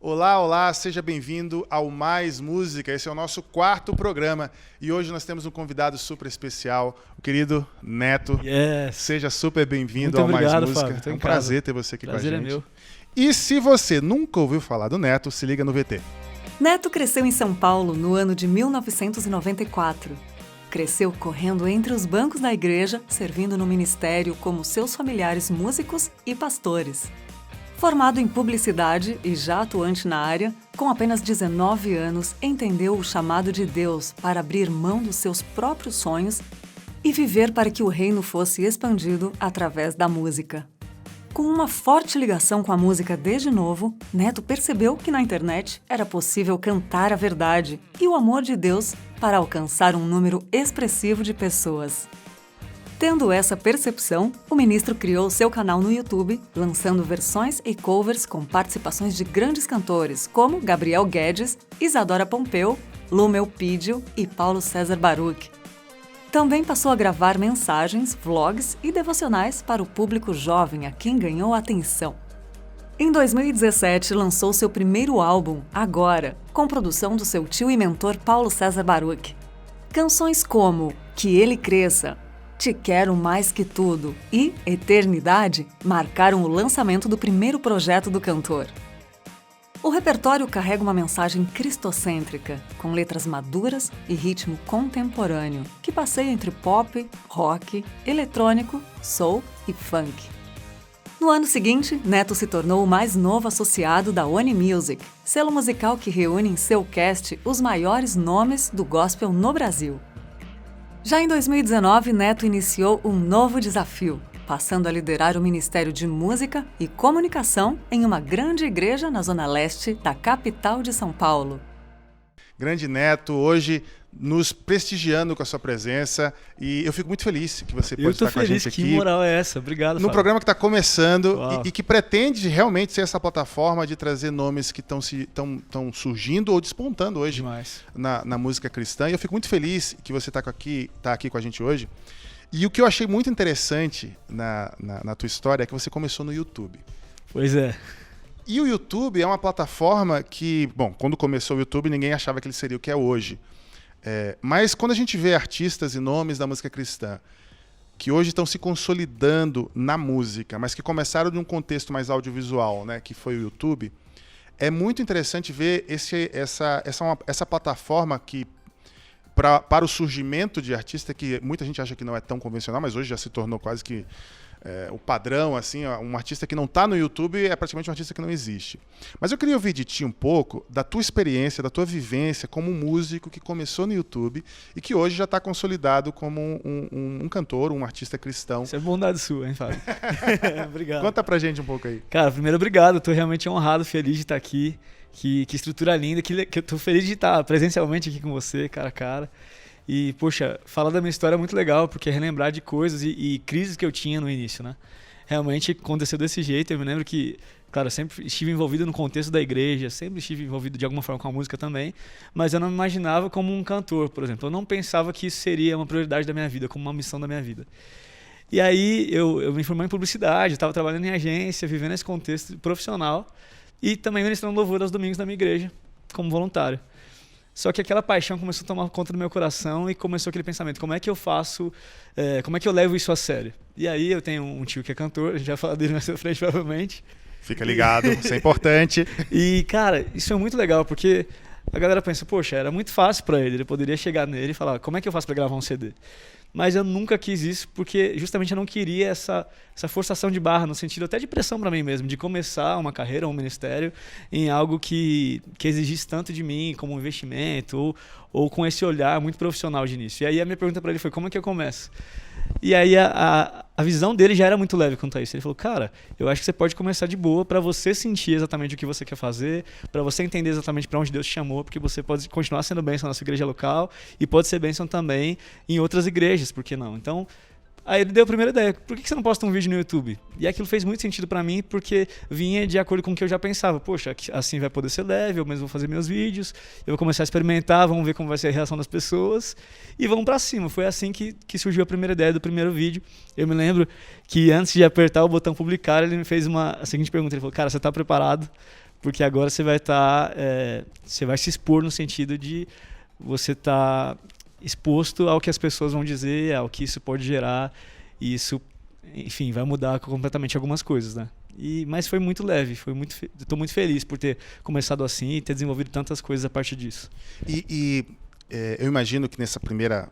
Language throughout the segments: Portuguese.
Olá, olá, seja bem-vindo ao Mais Música. Esse é o nosso 4º programa e hoje nós temos um convidado super especial, o querido Neto. Yes. Seja super bem-vindo ao Mais Fábio, Música. É um prazer ter você aqui prazer com a gente. É meu. E se você nunca ouviu falar do Neto, se liga no VT. Neto cresceu em São Paulo no ano de 1994. Cresceu correndo entre os bancos da igreja, servindo no ministério como seus familiares músicos e pastores. Formado em publicidade e já atuante na área, com apenas 19 anos, entendeu o chamado de Deus para abrir mão dos seus próprios sonhos e viver para que o reino fosse expandido através da música. Com uma forte ligação com a música desde novo, Neto percebeu que na internet era possível cantar a verdade e o amor de Deus para alcançar um número expressivo de pessoas. Tendo essa percepção, o ministro criou seu canal no YouTube, lançando versões e covers com participações de grandes cantores como Gabriel Guedes, Isadora Pompeu, Lumel Pídio e Paulo César Baruch. Também passou a gravar mensagens, vlogs e devocionais para o público jovem, a quem ganhou atenção. Em 2017, lançou seu primeiro álbum, Agora, com produção do seu tio e mentor Paulo César Baruch. Canções como Que Ele Cresça, Te Quero Mais Que Tudo e Eternidade marcaram o lançamento do primeiro projeto do cantor. O repertório carrega uma mensagem cristocêntrica, com letras maduras e ritmo contemporâneo, que passeia entre pop, rock, eletrônico, soul e funk. No ano seguinte, Neto se tornou o mais novo associado da One Music, selo musical que reúne em seu cast os maiores nomes do gospel no Brasil. Já em 2019, Neto iniciou um novo desafio, passando a liderar o Ministério de Música e Comunicação em uma grande igreja na zona leste da capital de São Paulo. Grande Neto, hoje nos prestigiando com a sua presença e eu fico muito feliz que você pode estar com a gente aqui. Que moral é essa? Obrigado, No Fábio. programa que está começando e que pretende realmente ser essa plataforma de trazer nomes que estão surgindo ou despontando hoje na música cristã. E eu fico muito feliz que você está aqui com a gente hoje. E o que eu achei muito interessante na tua história é que você começou no YouTube. Pois é. E o YouTube é uma plataforma que, bom, quando começou o YouTube ninguém achava que ele seria o que é hoje. Mas quando a gente vê artistas e nomes da música cristã que hoje estão se consolidando na música, mas que começaram num contexto mais audiovisual, né, que foi o YouTube, é muito interessante ver essa plataforma que para o surgimento de artista, que muita gente acha que não é tão convencional, mas hoje já se tornou quase que o padrão, assim, um artista que não está no YouTube é praticamente um artista que não existe. Mas eu queria ouvir de ti um pouco da tua experiência, da tua vivência como músico que começou no YouTube e que hoje já está consolidado como um cantor, um artista cristão. Isso é bondade sua, hein, Fábio? Obrigado. Conta pra gente um pouco aí. Cara, primeiro, obrigado. Estou realmente honrado, feliz de estar aqui. Que estrutura linda, que eu tô feliz de estar presencialmente aqui com você, cara a cara. E, poxa, falar da minha história é muito legal, porque é relembrar de coisas e crises que eu tinha no início, né? Realmente aconteceu desse jeito. Eu me lembro que, claro, eu sempre estive envolvido no contexto da igreja, sempre estive envolvido de alguma forma com a música também, mas eu não me imaginava como um cantor, por exemplo. Eu não pensava que isso seria uma prioridade da minha vida, como uma missão da minha vida. E aí eu me formei em publicidade, estava trabalhando em agência, vivendo esse contexto profissional, e também ministrando louvor aos domingos na minha igreja, como voluntário. Só que aquela paixão começou a tomar conta do meu coração e começou aquele pensamento, como é que eu faço, como é que eu levo isso a sério? E aí eu tenho um tio que é cantor, a gente vai falar dele mais pra frente provavelmente. Fica ligado, isso é importante. E, cara, isso é muito legal, porque a galera pensa, poxa, era muito fácil pra ele poderia chegar nele e falar, como é que eu faço pra gravar um CD? Mas eu nunca quis isso porque justamente eu não queria essa forçação de barra, no sentido até de pressão para mim mesmo, de começar uma carreira, um ministério em algo que exigisse tanto de mim como um investimento ou com esse olhar muito profissional de início. E aí a minha pergunta para ele foi, como é que eu começo? E aí a visão dele já era muito leve quanto a isso. Ele falou, cara, eu acho que você pode começar de boa para você sentir exatamente o que você quer fazer, para você entender exatamente para onde Deus te chamou, porque você pode continuar sendo bênção na sua igreja local e pode ser bênção também em outras igrejas, por que não? Então, aí ele deu a primeira ideia, por que você não posta um vídeo no YouTube? E aquilo fez muito sentido pra mim, porque vinha de acordo com o que eu já pensava. Poxa, assim vai poder ser leve, eu mesmo vou fazer meus vídeos, eu vou começar a experimentar, vamos ver como vai ser a reação das pessoas e vamos pra cima. Foi assim que surgiu a primeira ideia do primeiro vídeo. Eu me lembro que antes de apertar o botão publicar, ele me fez a seguinte pergunta, ele falou, cara, você tá preparado porque agora você vai você vai se expor no sentido de você estar exposto ao que as pessoas vão dizer, ao que isso pode gerar, e isso, enfim, vai mudar completamente algumas coisas, né? Mas foi muito leve, estou muito feliz por ter começado assim e ter desenvolvido tantas coisas a partir disso. Eu imagino que nessa primeiro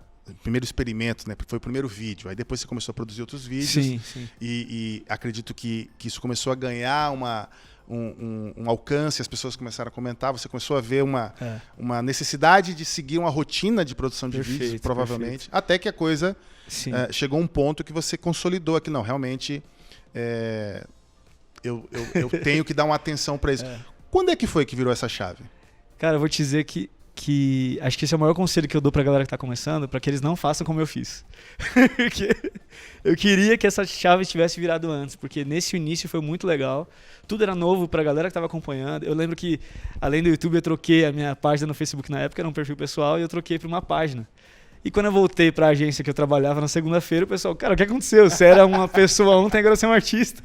experimento, né, foi o primeiro vídeo, aí depois você começou a produzir outros vídeos, sim. E acredito que isso começou a ganhar um alcance, as pessoas começaram a comentar, você começou a ver uma necessidade de seguir uma rotina de produção de vídeos, provavelmente, até que a coisa chegou a um ponto que você consolidou aqui, não, realmente eu tenho que dar uma atenção para isso. Quando é que foi que virou essa chave? Cara, eu vou te dizer que acho que esse é o maior conselho que eu dou pra galera que tá começando, pra que eles não façam como eu fiz. Porque eu queria que essa chave tivesse virado antes, porque nesse início foi muito legal. Tudo era novo pra galera que tava acompanhando. Eu lembro que, além do YouTube, eu troquei a minha página no Facebook na época, era um perfil pessoal, e eu troquei pra uma página. E quando eu voltei pra agência que eu trabalhava na segunda-feira, o pessoal, cara, o que aconteceu? Você era uma pessoa ontem, agora você é um artista.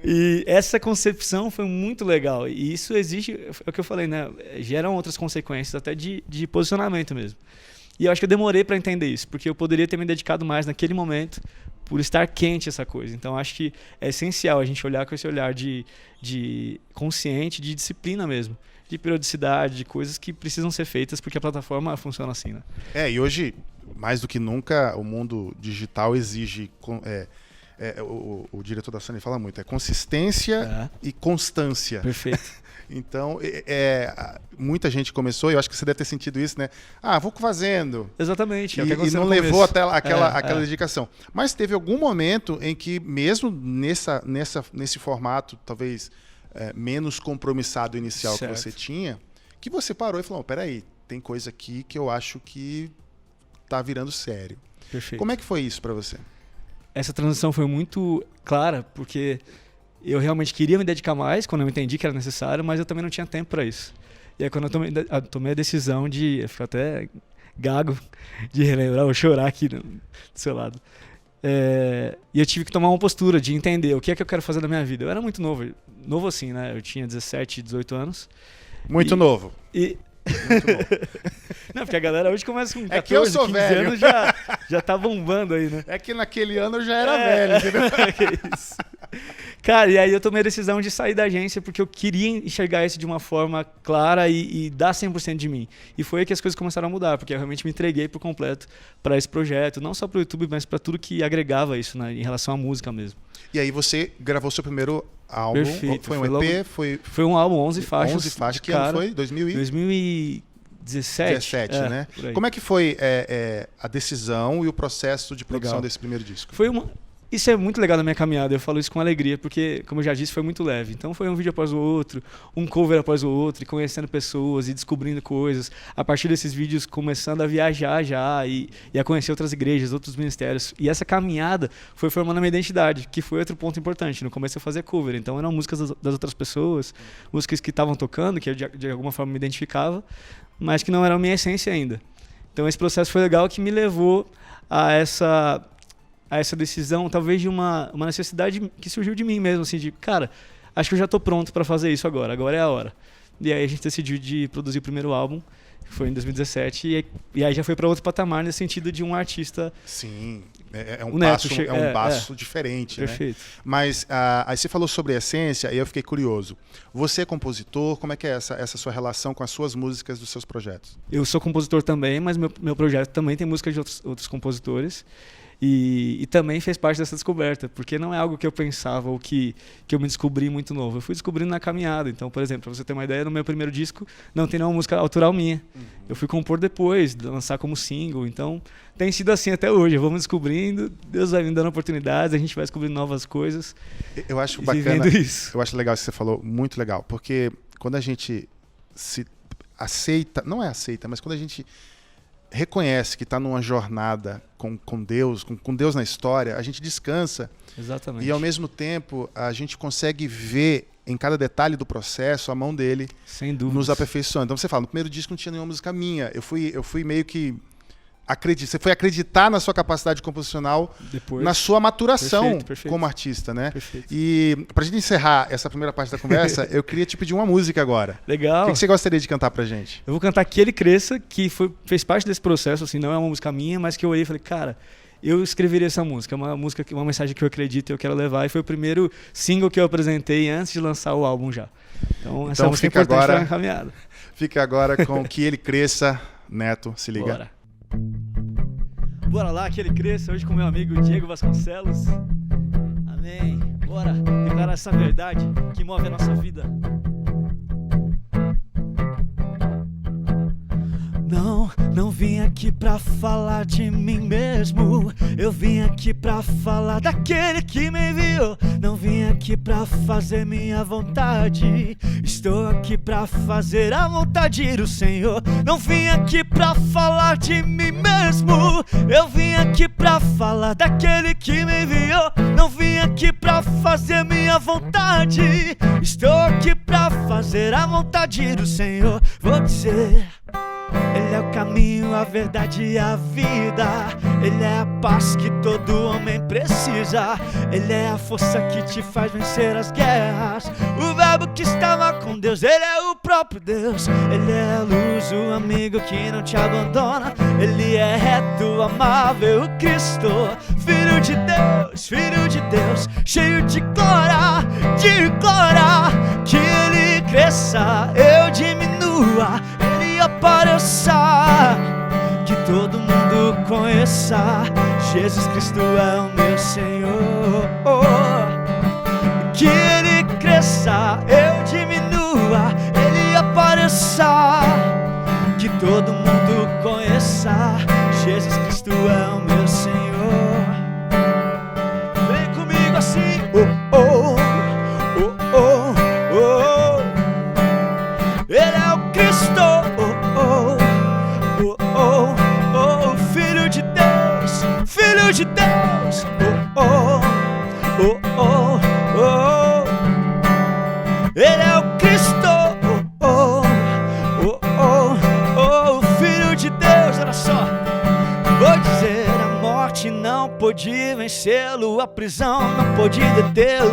E essa concepção foi muito legal. E isso exige, é o que eu falei, né? Geram outras consequências, até de posicionamento mesmo. E eu acho que eu demorei para entender isso, porque eu poderia ter me dedicado mais naquele momento por estar quente essa coisa. Então acho que é essencial a gente olhar com esse olhar de consciente, de disciplina mesmo, de periodicidade, de coisas que precisam ser feitas, porque a plataforma funciona assim, né? E hoje, mais do que nunca, o mundo digital exige... o diretor da Sony fala muito, consistência e constância. Perfeito. Então, muita gente começou, e eu acho que você deve ter sentido isso, né? Vou fazendo. Exatamente. E não levou até aquela dedicação. Mas teve algum momento em que, mesmo nesse formato, talvez menos compromissado inicial que você tinha, que você parou e falou, peraí, tem coisa aqui que eu acho que tá virando sério. Perfeito. Como é que foi isso para você? Essa transição foi muito clara, porque eu realmente queria me dedicar mais quando eu entendi que era necessário, mas eu também não tinha tempo para isso. E aí quando eu tomei a decisão eu fico até gago de relembrar, ou chorar aqui do seu lado. E eu tive que tomar uma postura de entender o que é que eu quero fazer da minha vida. Eu era muito novo assim, né? Eu tinha 17, 18 anos. Muito novo. Muito bom. Não, porque a galera hoje começa com 14, que eu sou 15 velho. anos, já tá bombando aí, né? É que naquele ano eu já era velho, entendeu? Que isso. Cara, e aí eu tomei a decisão de sair da agência porque eu queria enxergar isso de uma forma clara e dar 100% de mim. E foi aí que as coisas começaram a mudar, porque eu realmente me entreguei por completo para esse projeto, não só para o YouTube, mas para tudo que agregava isso, né, em relação à música mesmo. E aí você gravou seu primeiro álbum. Perfeito. Foi um EP? Foi um álbum, 11 faixas. 11 faixas. Que ano foi? 2017, 17, né? Como é que foi a decisão e o processo de produção desse primeiro disco? Isso é muito legal na minha caminhada, eu falo isso com alegria, porque, como eu já disse, foi muito leve. Então foi um vídeo após o outro, um cover após o outro, e conhecendo pessoas e descobrindo coisas. A partir desses vídeos, começando a viajar e a conhecer outras igrejas, outros ministérios. E essa caminhada foi formando a minha identidade, que foi outro ponto importante. No começo eu fazia cover, então eram músicas das outras pessoas, músicas que estavam tocando, que eu de alguma forma me identificava, mas que não eram a minha essência ainda. Então esse processo foi legal, que me levou a essa decisão, talvez de uma necessidade que surgiu de mim mesmo, assim, de, cara, acho que eu já tô pronto para fazer isso agora é a hora. E aí a gente decidiu de produzir o primeiro álbum, que foi em 2017, e aí já foi para outro patamar, nesse sentido de um artista... Sim, é um passo diferente, perfeito. Né? Mas aí você falou sobre a essência, e eu fiquei curioso. Você é compositor, como é que é essa sua relação com as suas músicas dos seus projetos? Eu sou compositor também, mas meu projeto também tem músicas de outros compositores. E também fez parte dessa descoberta, porque não é algo que eu pensava ou que eu me descobri muito novo. Eu fui descobrindo na caminhada. Então, por exemplo, para você ter uma ideia, no meu primeiro disco não tem nenhuma música autoral minha. Eu fui compor depois, lançar como single. Então, tem sido assim até hoje. Eu vou me descobrindo, Deus vai me dando oportunidades, a gente vai descobrindo novas coisas. Eu acho bacana, eu acho legal isso que você falou, muito legal, porque quando a gente se aceita, não é aceita, mas quando a gente reconhece que está numa jornada com Deus, com Deus na história, a gente descansa. Exatamente. E ao mesmo tempo a gente consegue ver em cada detalhe do processo a mão dele, sem dúvida, nos aperfeiçoando. Então você fala, no primeiro disco não tinha nenhuma música minha. Eu fui meio que Você foi acreditar na sua capacidade composicional, Depois. na sua maturação Perfeito. como artista, né? Perfeito. E pra gente encerrar essa primeira parte da conversa, eu queria te pedir uma música agora. Legal. O que você gostaria de cantar pra gente? Eu vou cantar Que Ele Cresça, que fez parte desse processo, assim, não é uma música minha, mas que eu olhei e falei, cara, eu escreveria essa música, uma mensagem que eu acredito e eu quero levar, e foi o primeiro single que eu apresentei antes de lançar o álbum já. Então essa música é importante para a caminhada. Fica agora com Que Ele Cresça, Neto, se liga. Bora lá, Que Ele Cresça, hoje com meu amigo Diego Vasconcelos. Amém. Bora declarar essa verdade que move a nossa vida. Não vim aqui pra falar de mim mesmo. Eu vim aqui pra falar daquele que me enviou. Não vim aqui pra fazer minha vontade. Estou aqui pra fazer a vontade do Senhor. Não vim aqui pra falar de mim mesmo. Eu vim aqui pra falar daquele que me enviou. Não vim aqui pra fazer minha vontade. Estou aqui pra fazer a vontade do Senhor. Vou dizer: Ele é o caminho, a verdade e a vida. Ele é a paz que todo homem precisa. Ele é a força que te faz vencer as guerras. O verbo que estava com Deus, Ele é o próprio Deus. Ele é a luz, o amigo que não te abandona. Ele é reto, amável, o Cristo, Filho de Deus, cheio de glória, que Ele cresça, eu diminua, Ele apareça, que todo mundo conheça, Jesus Cristo é o meu Senhor. Que Ele cresça, eu diminua, Ele apareça, que todo mundo conheça, Jesus Cristo é o meu Senhor. Vem comigo assim, Ele é o Cristo, Filho de Deus, Ele é o Cristo, Filho de Deus. Olha só, vou dizer: a morte não pôde vencê-lo, a prisão não pôde detê-lo.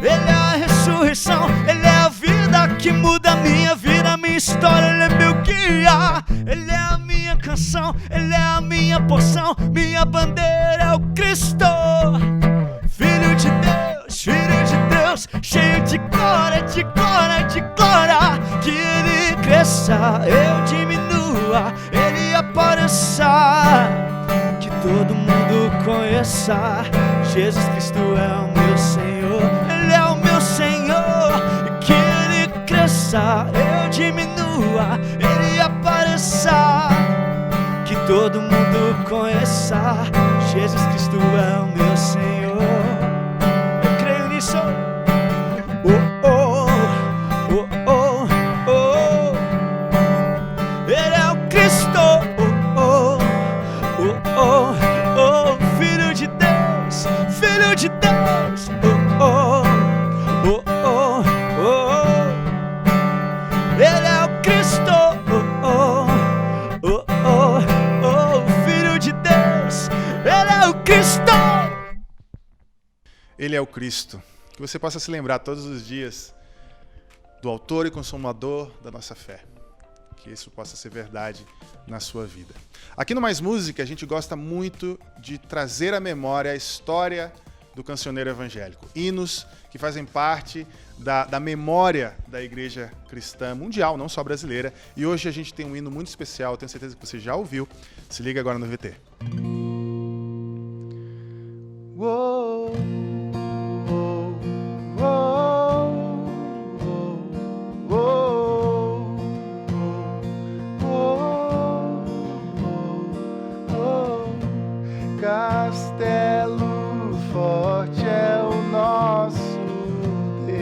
Ele é a ressurreição, Ele é a vida que muda a minha vida, a minha história. Ele é meu guia, Ele é a minha canção, Ele é a minha porção, minha bandeira é o Cristo, Filho de Deus, cheio de glória, que Ele cresça, eu diminua, Ele apareça, que todo mundo conheça, Jesus Cristo é o meu Senhor, Ele é o meu Senhor, que Ele cresça, eu diminua, Ele apareça, que todo mundo conheça, Jesus Cristo é o meu Senhor. Eu creio nisso. Ele é o Cristo, Filho de Deus, Ele é o Cristo, Filho de Deus, Ele é o Cristo. Ele é o Cristo. Que você possa se lembrar todos os dias do autor e consumador da nossa fé. Que isso possa ser verdade na sua vida. Aqui no Mais Música, a gente gosta muito de trazer à memória a história do cancioneiro evangélico. Hinos que fazem parte da memória da igreja cristã mundial, não só brasileira. E hoje a gente tem um hino muito especial, tenho certeza que você já ouviu. Se liga agora no VT. Uou, uou, uou, uou, uou, uou. Castelo forte é o nosso Deus,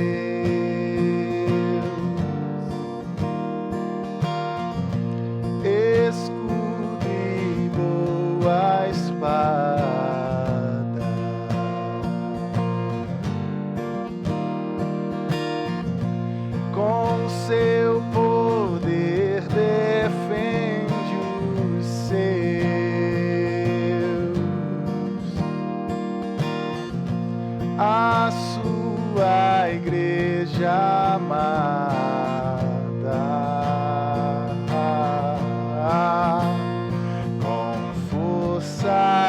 escudo e boa espada, com seu poder defende os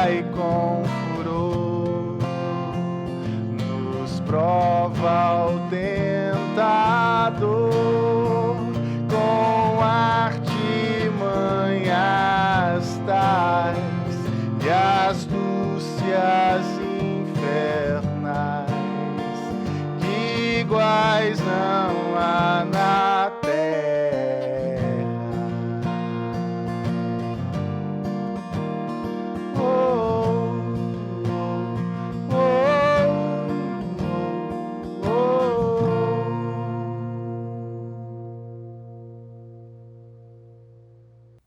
vai com furor, nos prova o tentador, com artimanhas tais e astúcias infernais, que iguais não há na terra. Oh, oh, oh, oh.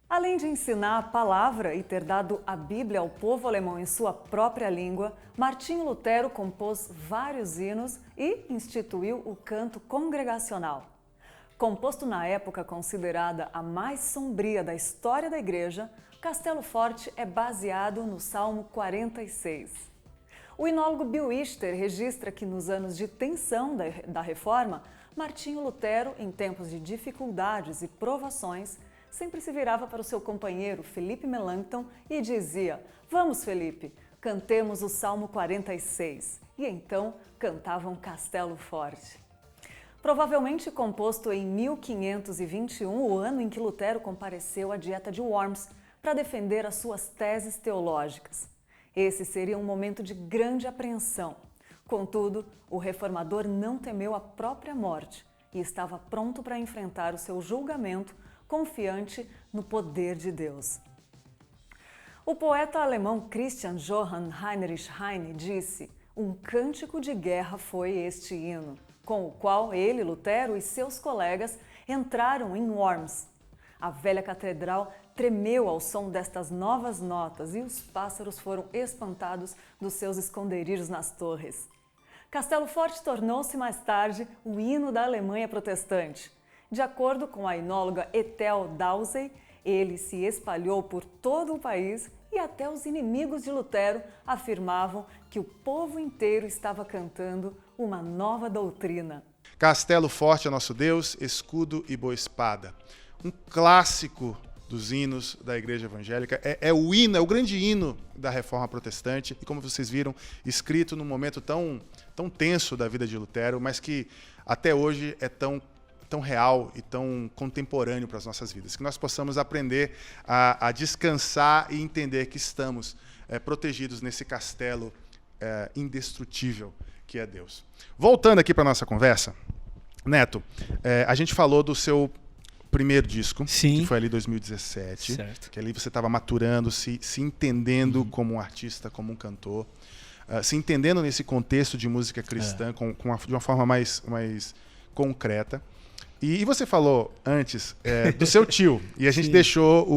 Além de ensinar a palavra e ter dado a Bíblia ao povo alemão em sua própria língua, Martinho Lutero compôs vários hinos e instituiu o canto congregacional. Composto na época considerada a mais sombria da história da Igreja, Castelo Forte é baseado no Salmo 46. O enólogo Bill Wichter registra que nos anos de tensão da Reforma, Martinho Lutero, em tempos de dificuldades e provações, sempre se virava para o seu companheiro Felipe Melanchthon e dizia: "Vamos, Felipe, cantemos o Salmo 46". E então cantavam Castelo Forte. Provavelmente composto em 1521, o ano em que Lutero compareceu à Dieta de Worms para defender as suas teses teológicas. Esse seria um momento de grande apreensão. Contudo, o reformador não temeu a própria morte e estava pronto para enfrentar o seu julgamento, confiante no poder de Deus. O poeta alemão Christian Johann Heinrich Heine disse: "Um cântico de guerra foi este hino, com o qual ele, Lutero e seus colegas entraram em Worms. A velha catedral tremeu ao som destas novas notas e os pássaros foram espantados dos seus esconderijos nas torres." Castelo Forte tornou-se mais tarde o hino da Alemanha protestante. De acordo com a enóloga Ethel Dowsey, ele se espalhou por todo o país e até os inimigos de Lutero afirmavam que o povo inteiro estava cantando uma nova doutrina. Castelo Forte é nosso Deus, escudo e boa espada. Um clássico dos hinos da Igreja Evangélica. É o hino, é o grande hino da Reforma Protestante. E como vocês viram, escrito num momento tão tenso da vida de Lutero, mas que até hoje é tão real e tão contemporâneo para as nossas vidas. Que nós possamos aprender a descansar e entender que estamos protegidos nesse castelo indestrutível que é Deus. Voltando aqui para a nossa conversa, Neto, a gente falou do seu primeiro disco, Sim. que foi ali em 2017, Certo. que ali você estava maturando, se entendendo como um artista, como um cantor, se entendendo nesse contexto de música cristã de uma forma mais concreta. E você falou antes do seu tio, e a gente deixou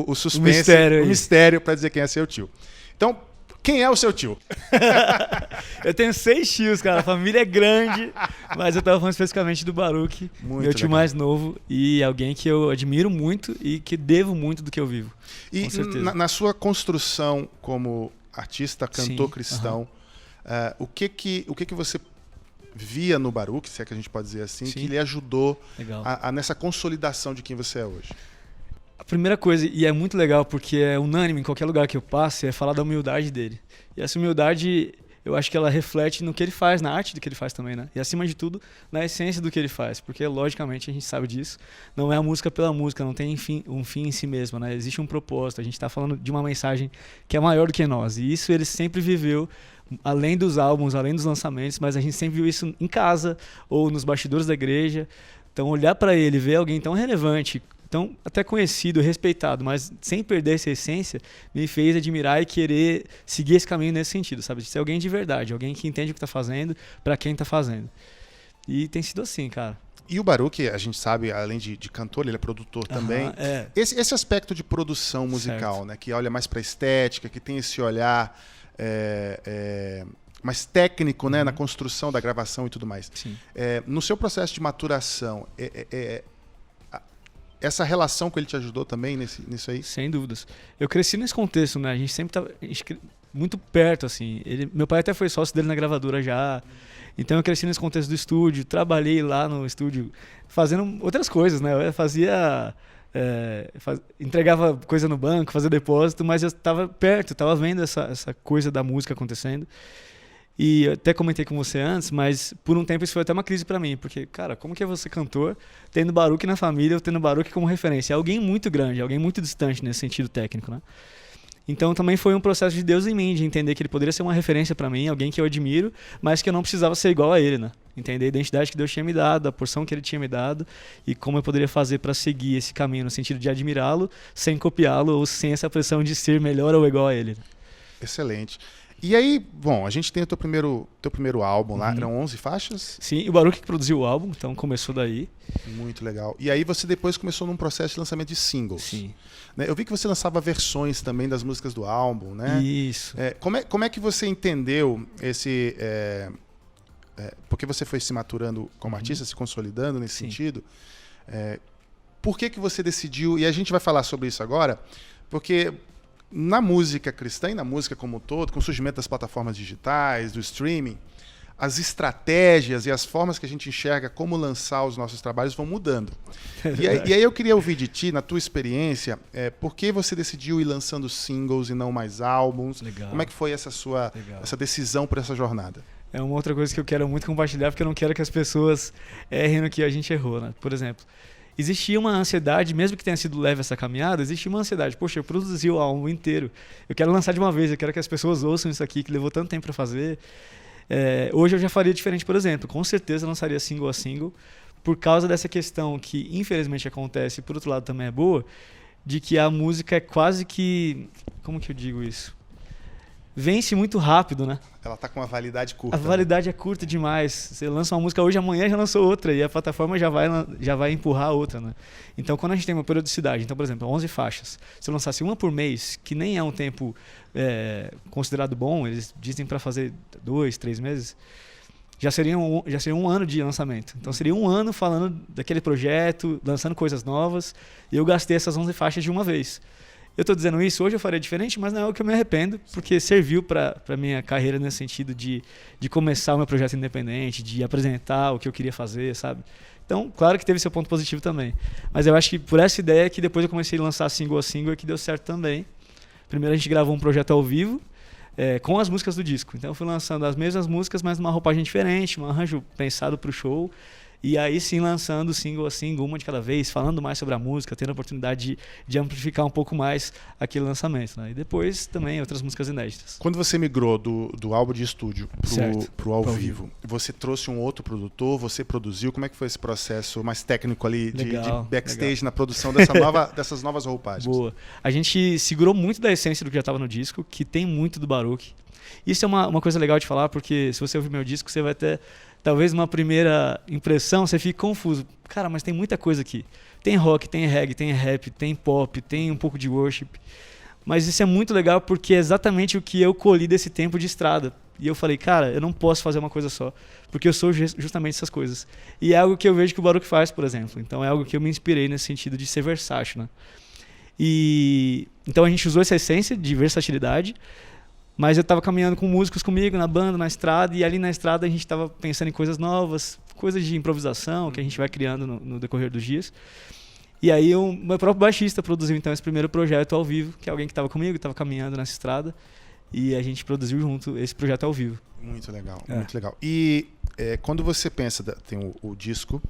o suspense, o mistério para dizer quem é seu tio. Então, quem é o seu tio? Eu tenho 6 tios, cara. A família é grande, mas eu tava falando especificamente do Baruch, meu tio mais novo, e alguém que eu admiro muito e que devo muito do que eu vivo. E com certeza. Na sua construção como artista, cantor cristão, o que você via no Baruch, se é que a gente pode dizer assim, que lhe ajudou nessa consolidação de quem você é hoje? A primeira coisa, e é muito legal porque é unânime em qualquer lugar que eu passe, é falar da humildade dele. E essa humildade, eu acho que ela reflete no que ele faz, na arte do que ele faz também, né? E acima de tudo, na essência do que ele faz. Porque, logicamente, a gente sabe disso. Não é a música pela música, não tem um fim em si mesmo, né? Existe um propósito. A gente está falando de uma mensagem que é maior do que nós. E isso ele sempre viveu, além dos álbuns, além dos lançamentos, mas a gente sempre viu isso em casa ou nos bastidores da igreja. Então, olhar para ele, ver alguém tão relevante, tão até conhecido, respeitado, mas sem perder essa essência, me fez admirar e querer seguir esse caminho nesse sentido, sabe? De ser alguém de verdade, alguém que entende o que está fazendo, para quem está fazendo. E tem sido assim, cara. E o Baruch, a gente sabe, além de cantor, ele é produtor também. Esse aspecto de produção musical, né, que olha mais para a estética, que tem esse olhar mais técnico, né, na construção da gravação e tudo mais. No seu processo de maturação, essa relação com ele te ajudou também nisso aí? Sem dúvidas. Eu cresci nesse contexto, né? A gente sempre estava muito perto, assim. Meu pai até foi sócio dele na gravadora já. Então eu cresci nesse contexto do estúdio, trabalhei lá no estúdio fazendo outras coisas, né? Eu fazia entregava coisa no banco, fazia depósito, mas eu estava perto, estava vendo essa coisa da música acontecendo. E eu até comentei com você antes, mas por um tempo isso foi até uma crise para mim, porque, cara, como que é você cantor, tendo Baruch na família, ou tendo Baruch como referência? É alguém muito grande, alguém muito distante nesse sentido técnico, né? Então também foi um processo de Deus em mim, de entender que ele poderia ser uma referência para mim, alguém que eu admiro, mas que eu não precisava ser igual a ele, né? Entender a identidade que Deus tinha me dado, a porção que ele tinha me dado e como eu poderia fazer para seguir esse caminho no sentido de admirá-lo, sem copiá-lo ou sem essa pressão de ser melhor ou igual a ele. Excelente. E aí, bom, a gente tem o teu primeiro álbum lá, eram 11 faixas? Sim, e o Baruch que produziu o álbum, então começou daí. Muito legal. E aí você depois começou num processo de lançamento de singles. Sim. Né? Eu vi que você lançava versões também das músicas do álbum, né? Isso. Como é que você entendeu esse... porque você foi se maturando como artista, se consolidando nesse sentido. Por que você decidiu... E a gente vai falar sobre isso agora, porque... Na música cristã e na música como um todo, com o surgimento das plataformas digitais, do streaming, as estratégias e as formas que a gente enxerga como lançar os nossos trabalhos vão mudando. E aí eu queria ouvir de ti, na tua experiência, por que você decidiu ir lançando singles e não mais álbuns? Legal. Como é que foi essa decisão por essa jornada? É uma outra coisa que eu quero muito compartilhar, porque eu não quero que as pessoas errem no que a gente errou, né? Por exemplo, existia uma ansiedade, mesmo que tenha sido leve essa caminhada, existia uma ansiedade. Poxa, eu produzi o álbum inteiro, eu quero lançar de uma vez, eu quero que as pessoas ouçam isso aqui, que levou tanto tempo para fazer. Hoje eu já faria diferente, por exemplo. Com certeza eu lançaria single a single, por causa dessa questão que infelizmente acontece, e por outro lado também é boa, de que a música é quase que... Como que eu digo isso? Vence muito rápido, né? Ela tá com uma validade curta. A validade é curta demais. Você lança uma música hoje, amanhã já lançou outra, e a plataforma já vai empurrar a outra, né? Então, quando a gente tem uma periodicidade, então, por exemplo, 11 faixas, se eu lançasse uma por mês, que nem é um tempo considerado bom, eles dizem para fazer 2, 3 meses, já seria um ano de lançamento. Então, seria um ano falando daquele projeto, lançando coisas novas, e eu gastei essas 11 faixas de uma vez. Eu estou dizendo isso, hoje eu faria diferente, mas não é o que eu me arrependo, porque serviu para a minha carreira nesse sentido de começar o meu projeto independente, de apresentar o que eu queria fazer, sabe? Então, claro que teve seu ponto positivo também. Mas eu acho que por essa ideia que depois eu comecei a lançar single a single é que deu certo também. Primeiro a gente gravou um projeto ao vivo, com as músicas do disco. Então eu fui lançando as mesmas músicas, mas numa roupagem diferente, um arranjo pensado para o show. E aí sim lançando single a single, uma de cada vez, falando mais sobre a música, tendo a oportunidade de amplificar um pouco mais aquele lançamento, né? E depois também outras músicas inéditas. Quando você migrou do álbum de estúdio pro ao vivo, você trouxe um outro produtor, você produziu, como é que foi esse processo mais técnico ali de backstage na produção dessas novas roupagens? Boa. A gente segurou muito da essência do que já estava no disco, que tem muito do Baruch. Isso é uma coisa legal de falar, porque se você ouvir meu disco, você vai ter... Talvez uma primeira impressão, você fique confuso. Cara, mas tem muita coisa aqui. Tem rock, tem reggae, tem rap, tem pop, tem um pouco de worship. Mas isso é muito legal porque é exatamente o que eu colhi desse tempo de estrada. E eu falei, cara, eu não posso fazer uma coisa só, porque eu sou justamente essas coisas. E é algo que eu vejo que o Baruch faz, por exemplo. Então é algo que eu me inspirei nesse sentido de ser versátil, né? Então a gente usou essa essência de versatilidade, mas eu estava caminhando com músicos comigo na banda, na estrada, e ali na estrada a gente estava pensando em coisas novas, coisas de improvisação que a gente vai criando no decorrer dos dias. E aí o meu próprio baixista produziu então esse primeiro projeto ao vivo, que é alguém que estava comigo, estava caminhando nessa estrada, e a gente produziu junto esse projeto ao vivo. Muito legal, muito legal. E quando você pensa, tem o disco,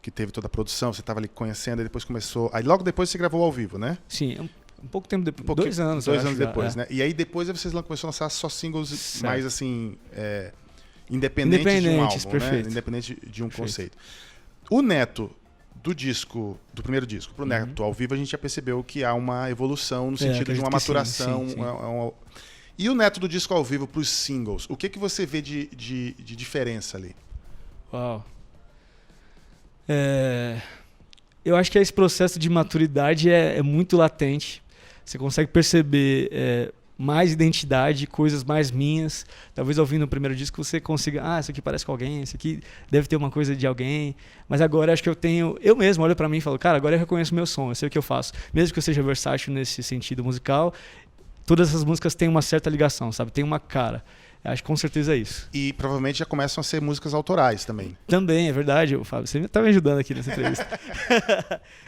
que teve toda a produção, você estava ali conhecendo, e depois começou... Aí logo depois você gravou ao vivo, né? Sim, um pouco tempo depois, 2 anos. 2 anos depois, né? E aí depois vocês começaram a lançar só singles mais assim, independentes de um álbum, perfeito. Né? Independente de um conceito. O Neto do primeiro disco pro Neto ao vivo, a gente já percebeu que há uma evolução no sentido de uma maturação. Sim. E o Neto do disco ao vivo pros singles, o que você vê de diferença ali? Uau. Eu acho que esse processo de maturidade é muito latente. Você consegue perceber mais identidade, coisas mais minhas. Talvez ouvindo o primeiro disco você consiga, isso aqui parece com alguém, isso aqui deve ter uma coisa de alguém. Mas agora acho que eu mesmo olho pra mim e falo, cara, agora eu reconheço o meu som, eu sei o que eu faço. Mesmo que eu seja versátil nesse sentido musical, todas essas músicas têm uma certa ligação, sabe? Tem uma cara. Acho que com certeza é isso. E provavelmente já começam a ser músicas autorais também. Também, é verdade, Fábio. Você tá me ajudando aqui nessa entrevista.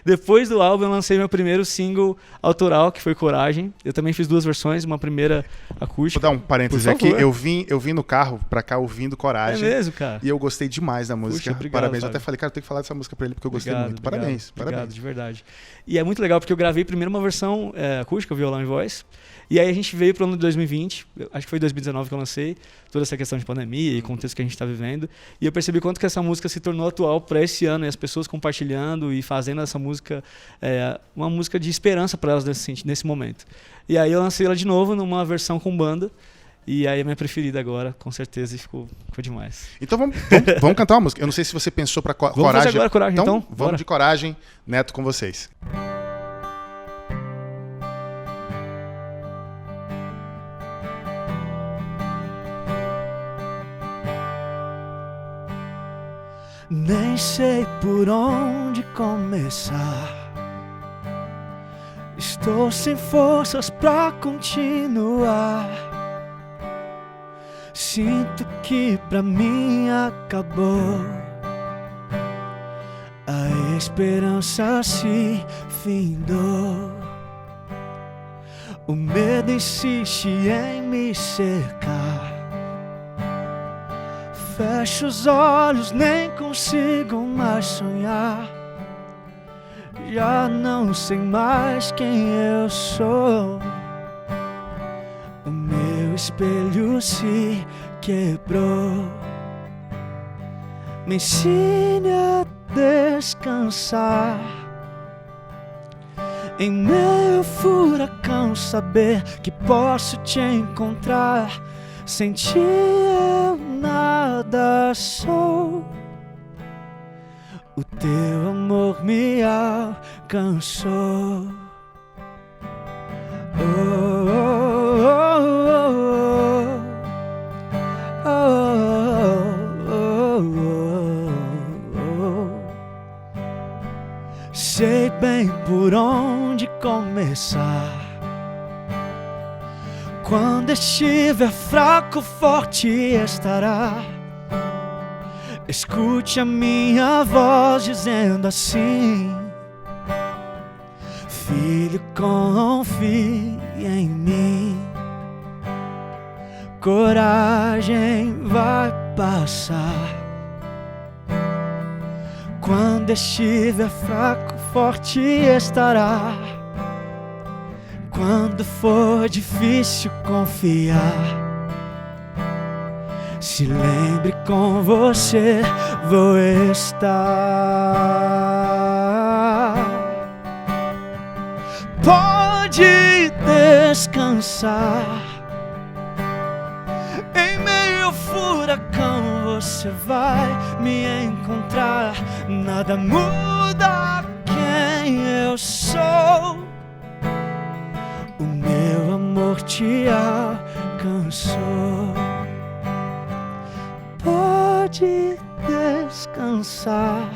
Depois do álbum, eu lancei meu primeiro single autoral, que foi Coragem. Eu também fiz 2 versões, uma primeira acústica. Vou dar um parêntese aqui. Eu vim no carro pra cá ouvindo Coragem. É mesmo, cara? E eu gostei demais da música. Puxa, obrigado, parabéns. Fábio. Eu até falei, cara, eu tenho que falar dessa música pra ele, porque eu gostei muito. Parabéns. Obrigado, Parabéns. de verdade. E é muito legal, porque eu gravei primeiro uma versão acústica, violão e voz. E aí a gente veio pro ano de 2020, acho que foi 2019 que eu lancei, toda essa questão de pandemia e contexto que a gente está vivendo. E eu percebi quanto que essa música se tornou atual para esse ano, e as pessoas compartilhando e fazendo essa música uma música de esperança para elas nesse momento. E aí eu lancei ela de novo numa versão com banda. E aí é a minha preferida agora, com certeza, e ficou demais. Então vamos cantar uma música. Eu não sei se você pensou para Coragem. Vamos fazer agora Coragem, então? Vamos Bora. de Coragem, Neto, com vocês. Nem sei por onde começar. Estou sem forças pra continuar. Sinto que pra mim acabou. A esperança se findou. O medo insiste em me cercar. Fecho os olhos, nem consigo mais sonhar. Já não sei mais quem eu sou. O meu espelho se quebrou. Me ensine a descansar. Em meu furacão, saber que posso te encontrar. Sem ti eu nada sou. O teu amor me alcançou. Oh, oh, oh, oh, oh, oh. Sei bem por onde começar. Quando estiver fraco, forte estará. Escute a minha voz dizendo assim: filho, confie em mim. Coragem vai passar. Quando estiver fraco, forte estará. Quando for difícil confiar, se lembre, com você vou estar. Pode descansar. Em meio furacão você vai me encontrar. Nada muda quem eu sou. O meu amor te alcançou. Pode descansar.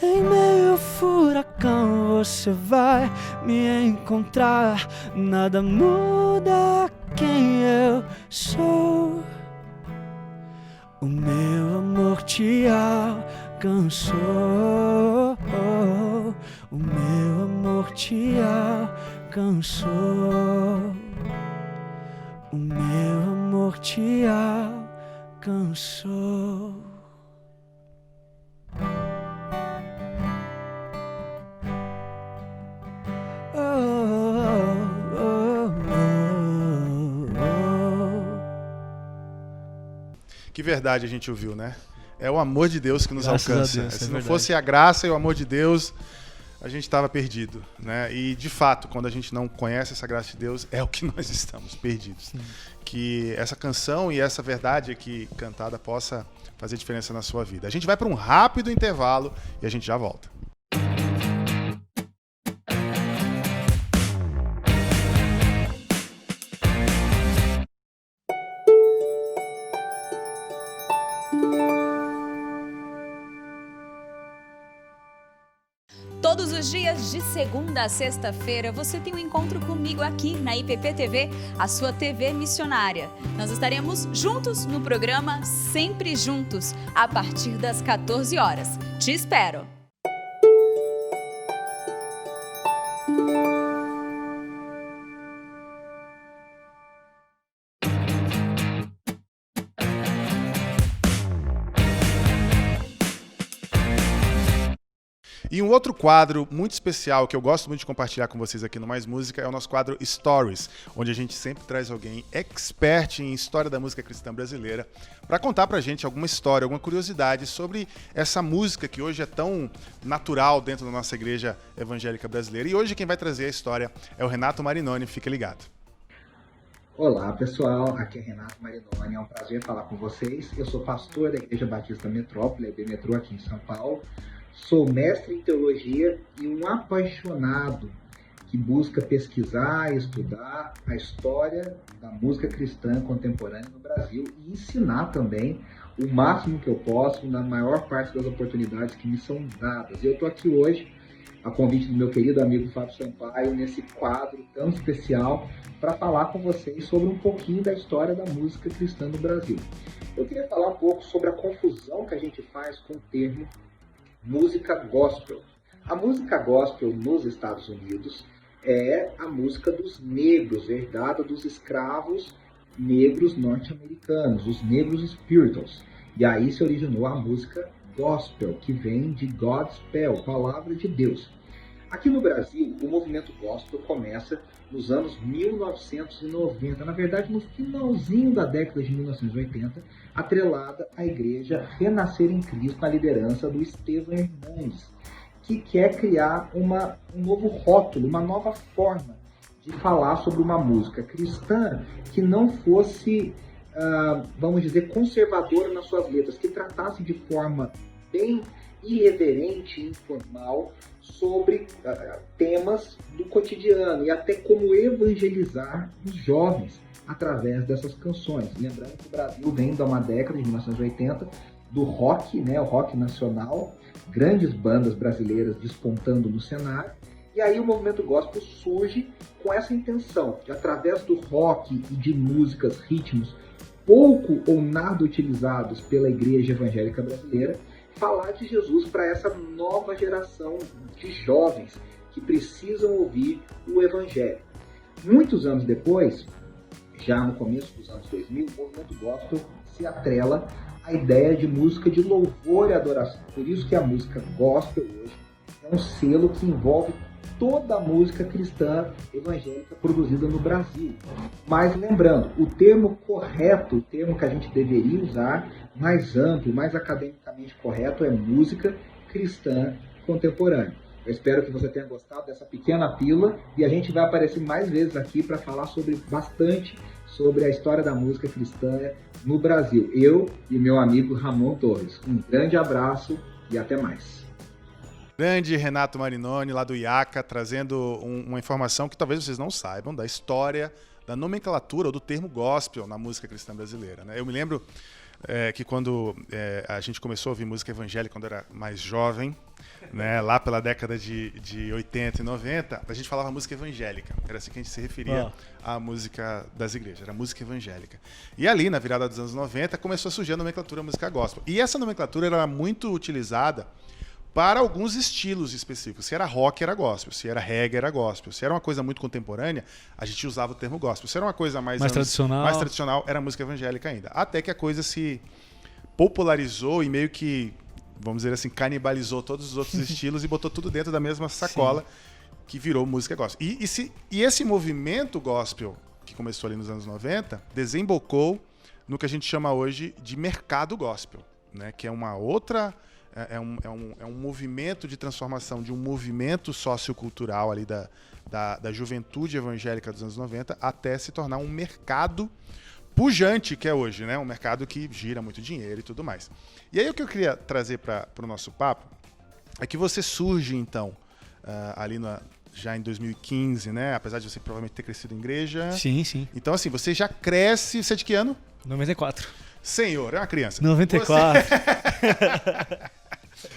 Em meio furacão você vai me encontrar. Nada muda quem eu sou. O meu amor te alcançou. O meu amor te alcançou. O meu amor te alcançou. Oh, oh, oh, oh. Que verdade a gente ouviu, né? É o amor de Deus que nos Graças alcança. a Deus, Se é não verdade. fosse a graça e o amor de Deus, a gente estava perdido, né? E de fato, quando a gente não conhece essa graça de Deus, é o que nós estamos perdidos. Sim. Que essa canção e essa verdade aqui cantada possa fazer diferença na sua vida. A gente vai para um rápido intervalo e a gente já volta. Todos os os dias de segunda a sexta-feira, você tem um encontro comigo aqui na IPP TV, a sua TV missionária. Nós estaremos juntos no programa Sempre Juntos, a partir das 14 horas. Te espero! E um outro quadro muito especial que eu gosto muito de compartilhar com vocês aqui no Mais Música é o nosso quadro Stories, onde a gente sempre traz alguém expert em história da música cristã brasileira para contar pra gente alguma história, alguma curiosidade sobre essa música que hoje é tão natural dentro da nossa igreja evangélica brasileira. E hoje quem vai trazer a história é o Renato Marinoni, fica ligado. Olá pessoal, aqui é Renato Marinoni, é um prazer falar com vocês. Eu sou pastor da Igreja Batista Metrópole, EB Metrô, aqui em São Paulo. Sou mestre em teologia e um apaixonado que busca pesquisar e estudar a história da música cristã contemporânea no Brasil e ensinar também o máximo que eu posso na maior parte das oportunidades que me são dadas. Eu estou aqui hoje, a convite do meu querido amigo Fábio Sampaio, nesse quadro tão especial para falar com vocês sobre um pouquinho da história da música cristã no Brasil. Eu queria falar um pouco sobre a confusão que a gente faz com o termo música gospel. A música gospel nos Estados Unidos é a música dos negros, herdada dos escravos negros norte-americanos, os negros spirituals. E aí se originou a música gospel, que vem de Godspell, palavra de Deus. Aqui no Brasil, o movimento gospel começa nos anos 1990, na verdade no finalzinho da década de 1980, atrelada à Igreja Renascer em Cristo, na liderança do Estevão Hernandes, que quer criar um novo rótulo, uma nova forma de falar sobre uma música cristã que não fosse, vamos dizer, conservadora nas suas letras, que tratasse de forma bem irreverente e informal sobre temas do cotidiano e até como evangelizar os jovens através dessas canções. Lembrando que o Brasil vem de uma década de 1980 do rock, né, o rock nacional, grandes bandas brasileiras despontando no cenário, e aí o movimento gospel surge com essa intenção de, através do rock e de músicas, ritmos pouco ou nada utilizados pela igreja evangélica brasileira, falar de Jesus para essa nova geração de jovens que precisam ouvir o Evangelho. Muitos anos depois, já no começo dos anos 2000, o movimento gospel se atrela à ideia de música de louvor e adoração. Por isso que a música gospel hoje é um selo que envolve toda a música cristã evangélica produzida no Brasil. Mas lembrando, o termo correto, o termo que a gente deveria usar, mais amplo, mais academicamente correto, é música cristã contemporânea. Eu espero que você tenha gostado dessa pequena pílula e a gente vai aparecer mais vezes aqui para falar bastante sobre a história da música cristã no Brasil. Eu e meu amigo Ramon Torres. Um grande abraço e até mais. Grande Renato Marinoni, lá do IACA, trazendo uma informação que talvez vocês não saibam da história, da nomenclatura ou do termo gospel na música cristã brasileira, né? Eu me lembro que quando a gente começou a ouvir música evangélica, quando era mais jovem, né, lá pela década de 80 e 90, a gente falava música evangélica. Era assim que a gente se referia à música das igrejas, era música evangélica. E ali, na virada dos anos 90, começou a surgir a nomenclatura música gospel. E essa nomenclatura era muito utilizada para alguns estilos específicos. Se era rock, era gospel. Se era reggae, era gospel. Se era uma coisa muito contemporânea, a gente usava o termo gospel. Se era uma coisa mais tradicional, era música evangélica ainda. Até que a coisa se popularizou e meio que, vamos dizer assim, canibalizou todos os outros estilos e botou tudo dentro da mesma sacola. Sim. Que virou música gospel. E esse movimento gospel, que começou ali nos anos 90, desembocou no que a gente chama hoje de mercado gospel, né? Que é uma outra... É um movimento de transformação de um movimento sociocultural ali da juventude evangélica dos anos 90 até se tornar um mercado pujante que é hoje, né? Um mercado que gira muito dinheiro e tudo mais. E aí o que eu queria trazer para o nosso papo é que você surge, então, ali já em 2015, né? Apesar de você provavelmente ter crescido em igreja. Sim, sim. Então, assim, você já cresce... Você é de que ano? 94. Senhor, é uma criança. 94.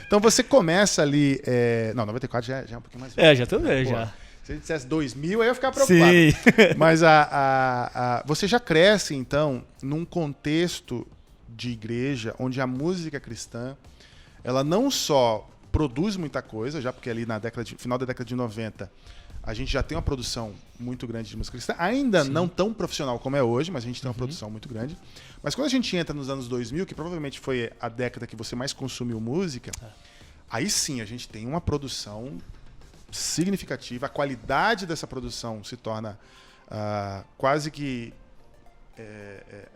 Então você começa ali... Não, 94 já é um pouquinho mais velho. Já tô velho, já. Se ele dissesse 2000, aí eu ia ficar preocupado. Sim. Mas você já cresce, então, num contexto de igreja onde a música cristã, ela não só produz muita coisa, já porque ali final da década de 90, a gente já tem uma produção muito grande de música cristã, ainda Sim. não tão profissional como é hoje, mas a gente tem uma produção muito grande. Mas quando a gente entra nos anos 2000, que provavelmente foi a década que você mais consumiu música, aí sim a gente tem uma produção significativa, a qualidade dessa produção se torna quase que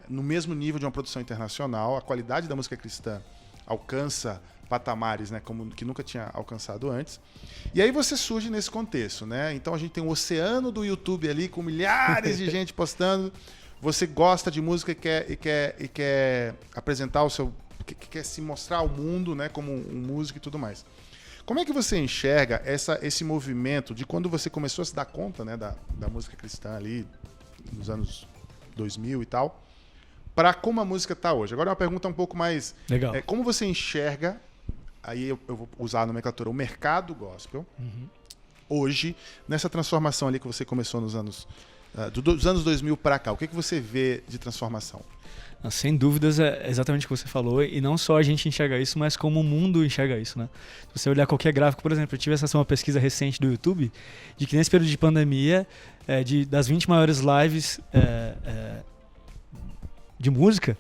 no mesmo nível de uma produção internacional, a qualidade da música cristã alcança patamares, né, como que nunca tinha alcançado antes. E aí você surge nesse contexto, né? Então a gente tem um oceano do YouTube ali com milhares de gente postando. Você gosta de música e quer apresentar o seu, quer se mostrar ao mundo, né, como um músico e tudo mais. Como é que você enxerga esse movimento de quando você começou a se dar conta, né, da música cristã ali nos anos 2000 e tal, para como a música está hoje? Agora é uma pergunta um pouco mais... Legal. Como você enxerga, aí eu vou usar a nomenclatura, o mercado gospel, hoje, nessa transformação ali que você começou nos anos... dos anos 2000 para cá, o que você vê de transformação? Sem dúvidas, é exatamente o que você falou, e não só a gente enxerga isso, mas como o mundo enxerga isso, né? Se você olhar qualquer gráfico, por exemplo, eu tive uma pesquisa recente do YouTube, de que nesse período de pandemia, das 20 maiores lives de música,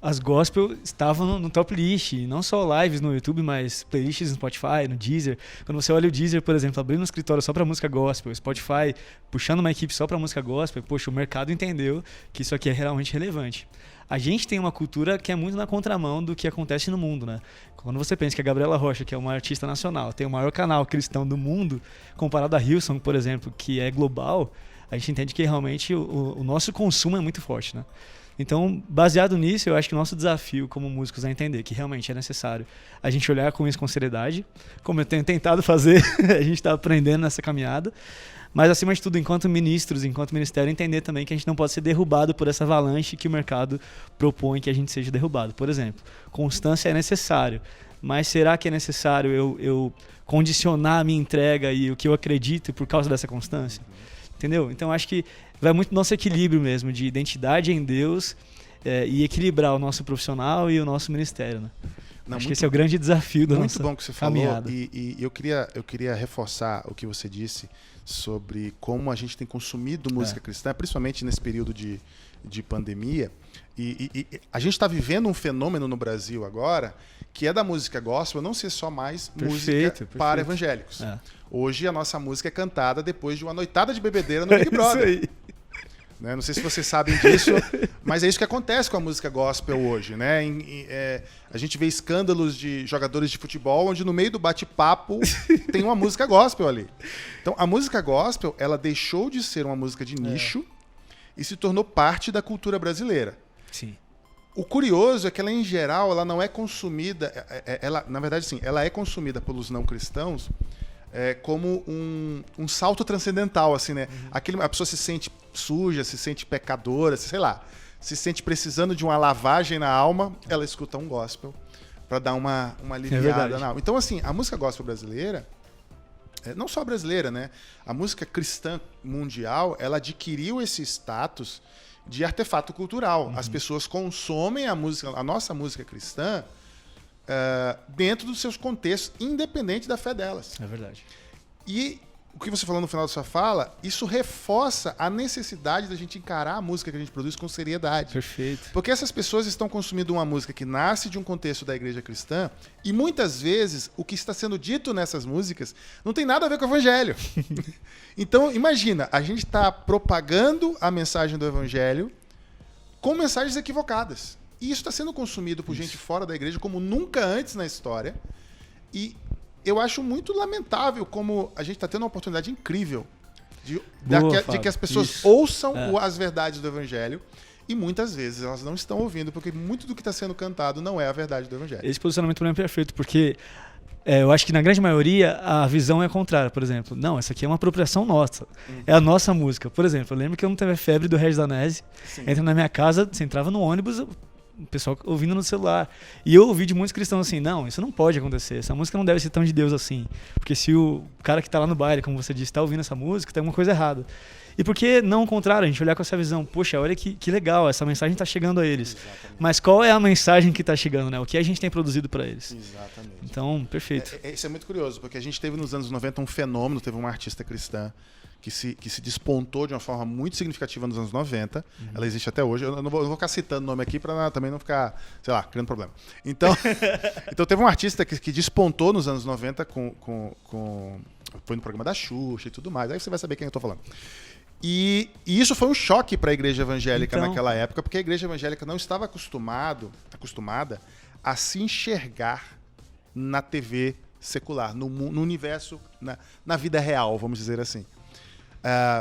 as gospel estavam no top list, e não só lives no YouTube, mas playlists no Spotify, no Deezer. Quando você olha o Deezer, por exemplo, abrindo um escritório só para música gospel, Spotify puxando uma equipe só para música gospel, poxa, o mercado entendeu que isso aqui é realmente relevante. A gente tem uma cultura que é muito na contramão do que acontece no mundo, né? Quando você pensa que a Gabriela Rocha, que é uma artista nacional, tem o maior canal cristão do mundo, comparado a Hillsong, por exemplo, que é global, a gente entende que realmente o nosso consumo é muito forte, né? Então, baseado nisso, eu acho que o nosso desafio como músicos é entender que realmente é necessário a gente olhar com isso com seriedade, como eu tenho tentado fazer, a gente está aprendendo nessa caminhada, mas acima de tudo, enquanto ministros, enquanto ministério, entender também que a gente não pode ser derrubado por essa avalanche que o mercado propõe que a gente seja derrubado. Por exemplo, constância é necessário, mas será que é necessário eu condicionar a minha entrega e o que eu acredito por causa dessa constância? Entendeu? Então, acho que vai muito do nosso equilíbrio mesmo, de identidade em Deus e equilibrar o nosso profissional e o nosso ministério, né? Não, acho que esse é o grande desafio da nossa caminhada. Muito bom que você falou. E eu queria reforçar o que você disse sobre como a gente tem consumido música cristã, principalmente nesse período de pandemia. E a gente está vivendo um fenômeno no Brasil agora, que é da música gospel não ser só mais música para evangélicos. Hoje a nossa música é cantada depois de uma noitada de bebedeira no Big Brother. Isso aí. Né? Não sei se vocês sabem disso, mas é isso que acontece com a música gospel hoje. Né? A gente vê escândalos de jogadores de futebol onde no meio do bate-papo tem uma música gospel ali. Então a música gospel ela deixou de ser uma música de nicho e se tornou parte da cultura brasileira. Sim. O curioso é que ela, em geral, ela não é consumida... na verdade, sim, ela é consumida pelos não cristãos como um salto transcendental, assim, né? A pessoa se sente suja, se sente pecadora, sei lá, se sente precisando de uma lavagem na alma, ela escuta um gospel para dar uma aliviada na alma. Então, assim, a música gospel brasileira, não só brasileira, né? A música cristã mundial, ela adquiriu esse status de artefato cultural. As pessoas consomem a nossa música cristã dentro dos seus contextos, independente da fé delas. É verdade. E o que você falou no final da sua fala, isso reforça a necessidade da gente encarar a música que a gente produz com seriedade. Perfeito. Porque essas pessoas estão consumindo uma música que nasce de um contexto da igreja cristã e muitas vezes o que está sendo dito nessas músicas não tem nada a ver com o evangelho. Então, imagina, a gente está propagando a mensagem do evangelho com mensagens equivocadas. E isso está sendo consumido por gente fora da igreja como nunca antes na história. E eu acho muito lamentável como a gente está tendo uma oportunidade incrível de que as pessoas ouçam as verdades do evangelho e muitas vezes elas não estão ouvindo porque muito do que está sendo cantado não é a verdade do evangelho. Esse posicionamento para mim é perfeito, porque eu acho que na grande maioria a visão é contrária. Por exemplo, não, essa aqui é uma apropriação nossa. É a nossa música. Por exemplo, eu lembro que eu não teve febre do Regis Danese. Entra na minha casa, você entrava no ônibus, o pessoal ouvindo no celular. E eu ouvi de muitos cristãos assim, não, isso não pode acontecer, essa música não deve ser tão de Deus assim. Porque se o cara que tá lá no baile, como você disse, tá ouvindo essa música, tem alguma coisa errada. E por que não o contrário, a gente olhar com essa visão, poxa, olha que legal, essa mensagem está chegando a eles. Exatamente. Mas qual é a mensagem que está chegando, né? O que a gente tem produzido para eles? Exatamente. Então, perfeito. Isso é muito curioso, porque a gente teve nos anos 90 um fenômeno, teve uma artista cristã que se despontou de uma forma muito significativa nos anos 90. Ela existe até hoje. Eu não vou ficar citando o nome aqui para também não ficar, sei lá, criando problema. Então, então teve um artista que despontou nos anos 90 foi no programa da Xuxa e tudo mais. Aí você vai saber quem eu estou falando. E isso foi um choque para a igreja evangélica naquela época, porque a igreja evangélica não estava acostumada a se enxergar na TV secular, no universo, na vida real, vamos dizer assim.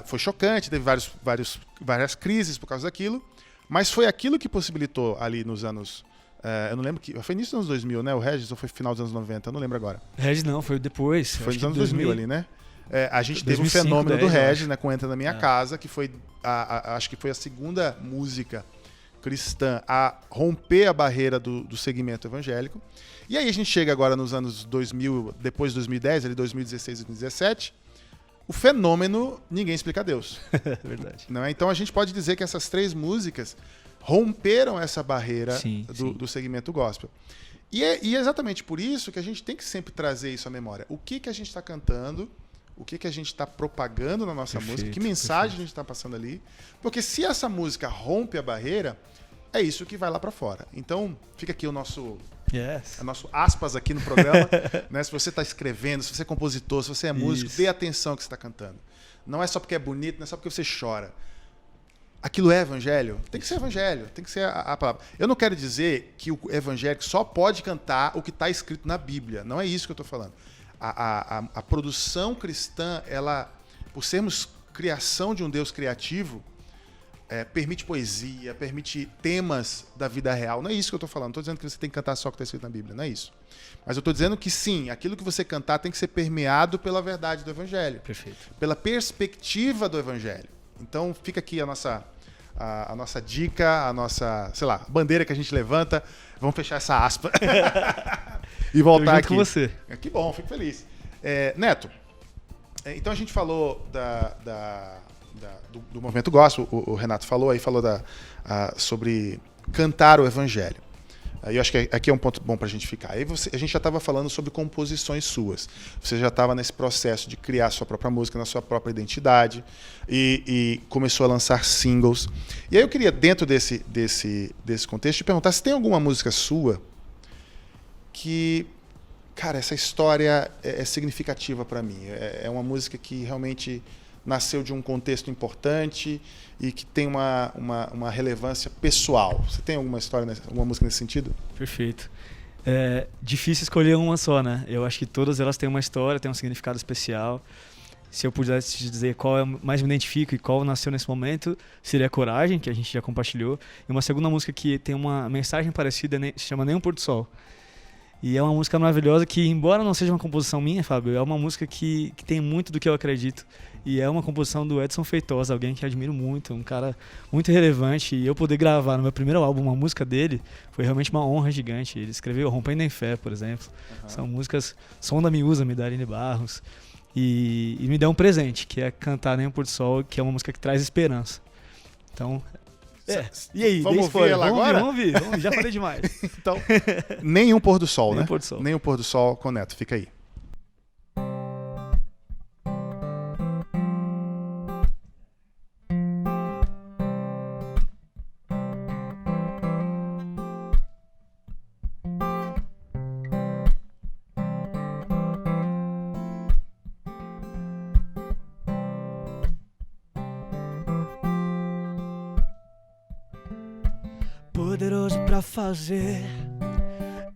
Foi chocante, teve várias crises por causa daquilo, mas foi aquilo que possibilitou ali nos anos... eu não lembro, foi início dos anos 2000, né? O Regis, ou foi final dos anos 90? Eu não lembro agora. Regis não, foi depois. Foi nos anos 2000 ali, né? A gente 2005, teve um fenômeno 10, do Regis, né, com Entra na Minha Casa, que foi, acho que foi a segunda música cristã a romper a barreira do segmento evangélico. E aí a gente chega agora nos anos 2000, depois de 2010, ali 2016, 2017, o fenômeno Ninguém Explica Deus. Verdade. Não é? Então a gente pode dizer que essas 3 músicas romperam essa barreira do segmento gospel. E é exatamente por isso que a gente tem que sempre trazer isso à memória. O que a gente está cantando, o que a gente está propagando na nossa música, que mensagem a gente está passando ali. Porque se essa música rompe a barreira, é isso que vai lá para fora. Então, fica aqui o nosso aspas aqui no programa. Né? Se você está escrevendo, se você é compositor, se você é músico, dê atenção ao que você está cantando. Não é só porque é bonito, não é só porque você chora. Aquilo é evangelho? Tem que ser evangelho, tem que ser a palavra. Eu não quero dizer que o evangélico só pode cantar o que está escrito na Bíblia. Não é isso que eu estou falando. A produção cristã, ela, por sermos criação de um Deus criativo, permite poesia, permite temas da vida real. Não é isso que eu estou falando. Não estou dizendo que você tem que cantar só o que está escrito na Bíblia. Não é isso. Mas eu estou dizendo que sim, aquilo que você cantar tem que ser permeado pela verdade do Evangelho. Perfeito. Pela perspectiva do Evangelho. Então fica aqui a nossa dica, a nossa, sei lá, bandeira que a gente levanta. Vamos fechar essa aspa. E voltar aqui. Com você. Que bom, fico feliz. Neto, então a gente falou do movimento gospel, o Renato falou sobre cantar o evangelho. Eu acho que aqui é um ponto bom para a gente ficar. Aí a gente já estava falando sobre composições suas. Você já estava nesse processo de criar sua própria música, na sua própria identidade, e começou a lançar singles. E aí eu queria, dentro desse contexto, te perguntar se tem alguma música sua que, cara, essa história é significativa para mim. É uma música que realmente nasceu de um contexto importante e que tem uma relevância pessoal. Você tem alguma história, alguma música nesse sentido? Perfeito. É difícil escolher uma só, né? Eu acho que todas elas têm uma história, têm um significado especial. Se eu pudesse te dizer qual eu mais me identifico e qual nasceu nesse momento, seria Coragem, que a gente já compartilhou. E uma segunda música que tem uma mensagem parecida, se chama Nem um Pôr do Sol. E é uma música maravilhosa que, embora não seja uma composição minha, Fábio, é uma música que tem muito do que eu acredito. E é uma composição do Edson Feitosa, alguém que admiro muito, um cara muito relevante. E eu poder gravar no meu primeiro álbum uma música dele foi realmente uma honra gigante. Ele escreveu Rompendo em Fé, por exemplo. São músicas, Som da Miúza, me dá Aline Barros. E me deu um presente, que é cantar Nem um Pôr do Sol, que é uma música que traz esperança. Então... E aí, vamos ouvir ela agora? Vamos ouvir, já falei demais. Então, Nenhum Pôr do Sol, Nenhum Pôr do Sol. Nenhum Pôr do Sol com Neto, fica aí. Poderoso pra fazer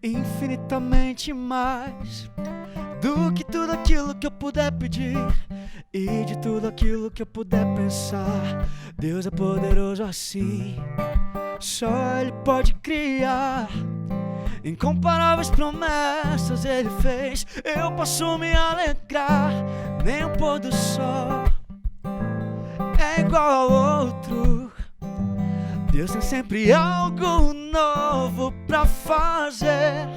infinitamente mais do que tudo aquilo que eu puder pedir e de tudo aquilo que eu puder pensar. Deus é poderoso assim, só Ele pode criar. Incomparáveis promessas Ele fez, eu posso me alegrar. Nem o pôr do sol é igual ao outro. Deus tem sempre algo novo pra fazer.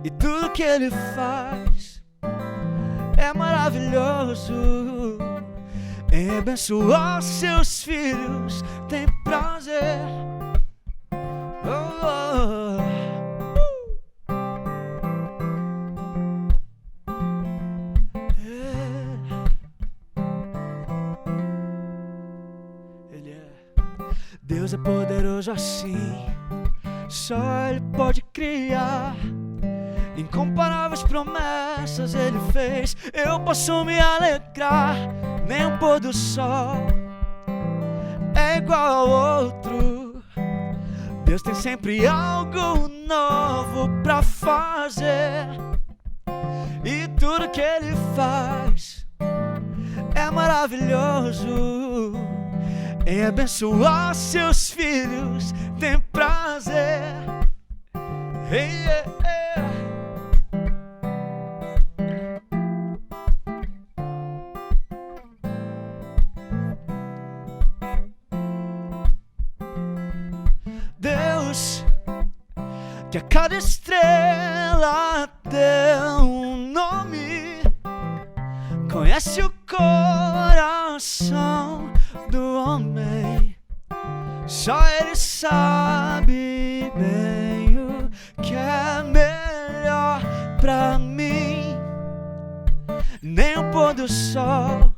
E tudo que Ele faz é maravilhoso. Em abençoar seus filhos tem prazer. Oh, oh. Ele é. Deus é poderoso assim, só Ele pode criar. Incomparáveis promessas Ele fez, eu posso me alegrar. Nem um pôr do sol é igual ao outro. Deus tem sempre algo novo pra fazer. E tudo que Ele faz é maravilhoso. Em abençoar seus filhos tem prazer. Hey, yeah, yeah. Deus, que a cada estrela deu um nome, conhece o coração do homem. Só Ele sabe bem o que é melhor pra mim. Nem o pôr do sol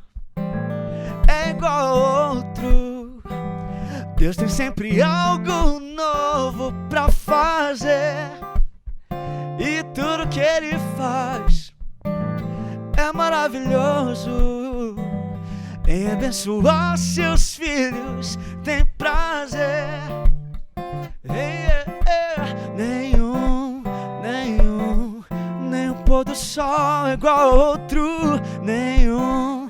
é igual ao outro. Deus tem sempre algo novo pra fazer. E tudo que Ele faz é maravilhoso. Em abençoar seus filhos tem prazer. Nenhum pôr do sol é igual ao outro. Nenhum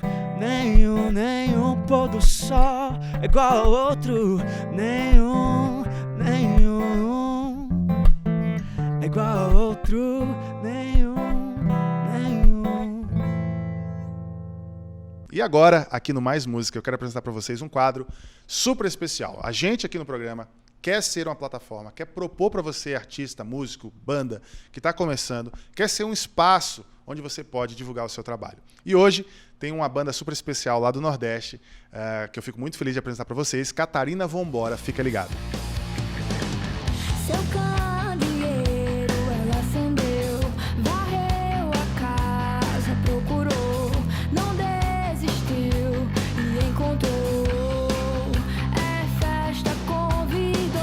pôr do sol é igual ao outro. Nenhum é igual ao outro. Nenhum. E agora, aqui no Mais Música, eu quero apresentar para vocês um quadro super especial. A gente aqui no programa quer ser uma plataforma, quer propor para você, artista, músico, banda, que está começando, quer ser um espaço onde você pode divulgar o seu trabalho. E hoje tem uma banda super especial lá do Nordeste, que eu fico muito feliz de apresentar para vocês, Catarina Vambora. Fica ligado. Seu candeeiro ela acendeu, varreu a casa, procurou, não desistiu e encontrou. É festa, convidou.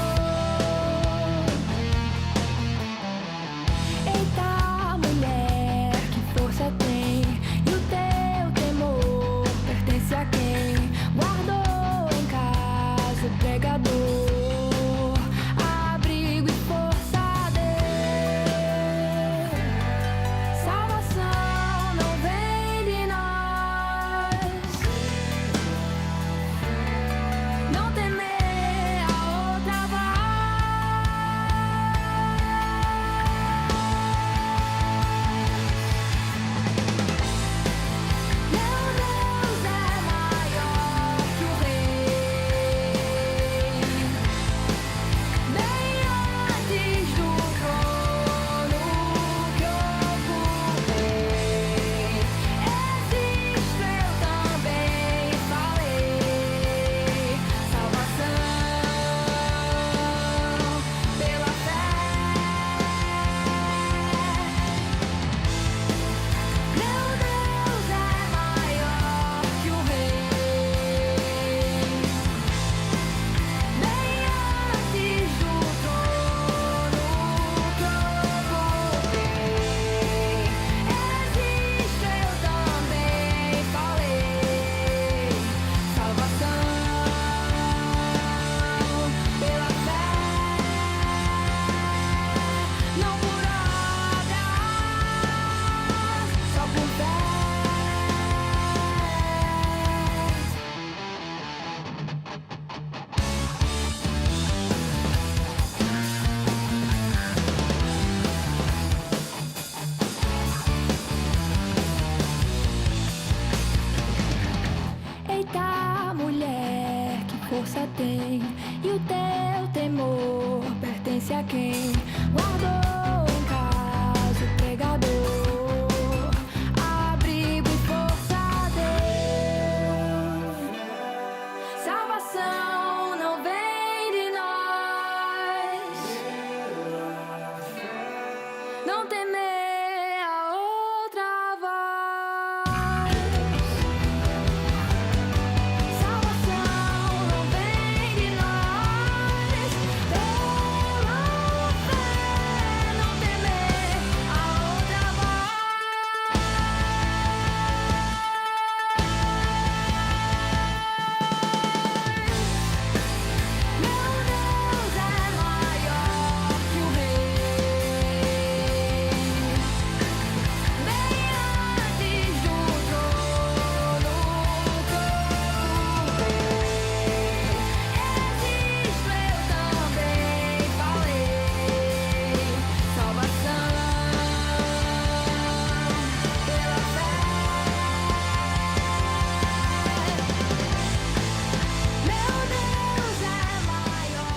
Eita mulher, que força tem, e o teu temor pertence a quem guardou em casa o pregador. Abrigo e força tem, e o teu temor pertence a quem guardou em casa o pregador, abrigo e força a Deus. Salvação não vem de nós, não temer a outra voz. Salvação não vem de nós, pela fé não temer a outra voz. Meu Deus é maior que o rei, bem antes do trono, existo, eu também falei. Salvação pela fé. Meu Deus é maior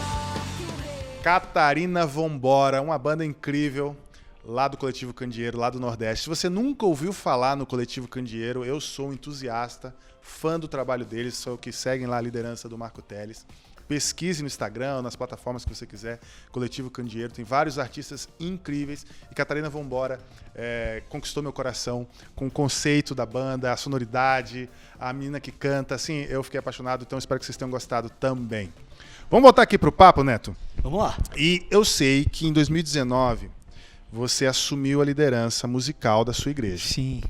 que o rei. Catarina Vambora, uma banda incrível lá do Coletivo Candeeiro, lá do Nordeste. Se você nunca ouviu falar no Coletivo Candeeiro, eu sou um entusiasta, fã do trabalho deles, sou o que seguem lá a liderança do Marco Teles. Pesquise no Instagram, nas plataformas que você quiser, Coletivo Candeeiro, tem vários artistas incríveis. E Catarina Vambora conquistou meu coração com o conceito da banda, a sonoridade, a menina que canta, assim, eu fiquei apaixonado, então espero que vocês tenham gostado também. Vamos voltar aqui pro papo, Neto? Vamos lá. E eu sei que em 2019 você assumiu a liderança musical da sua igreja. Sim.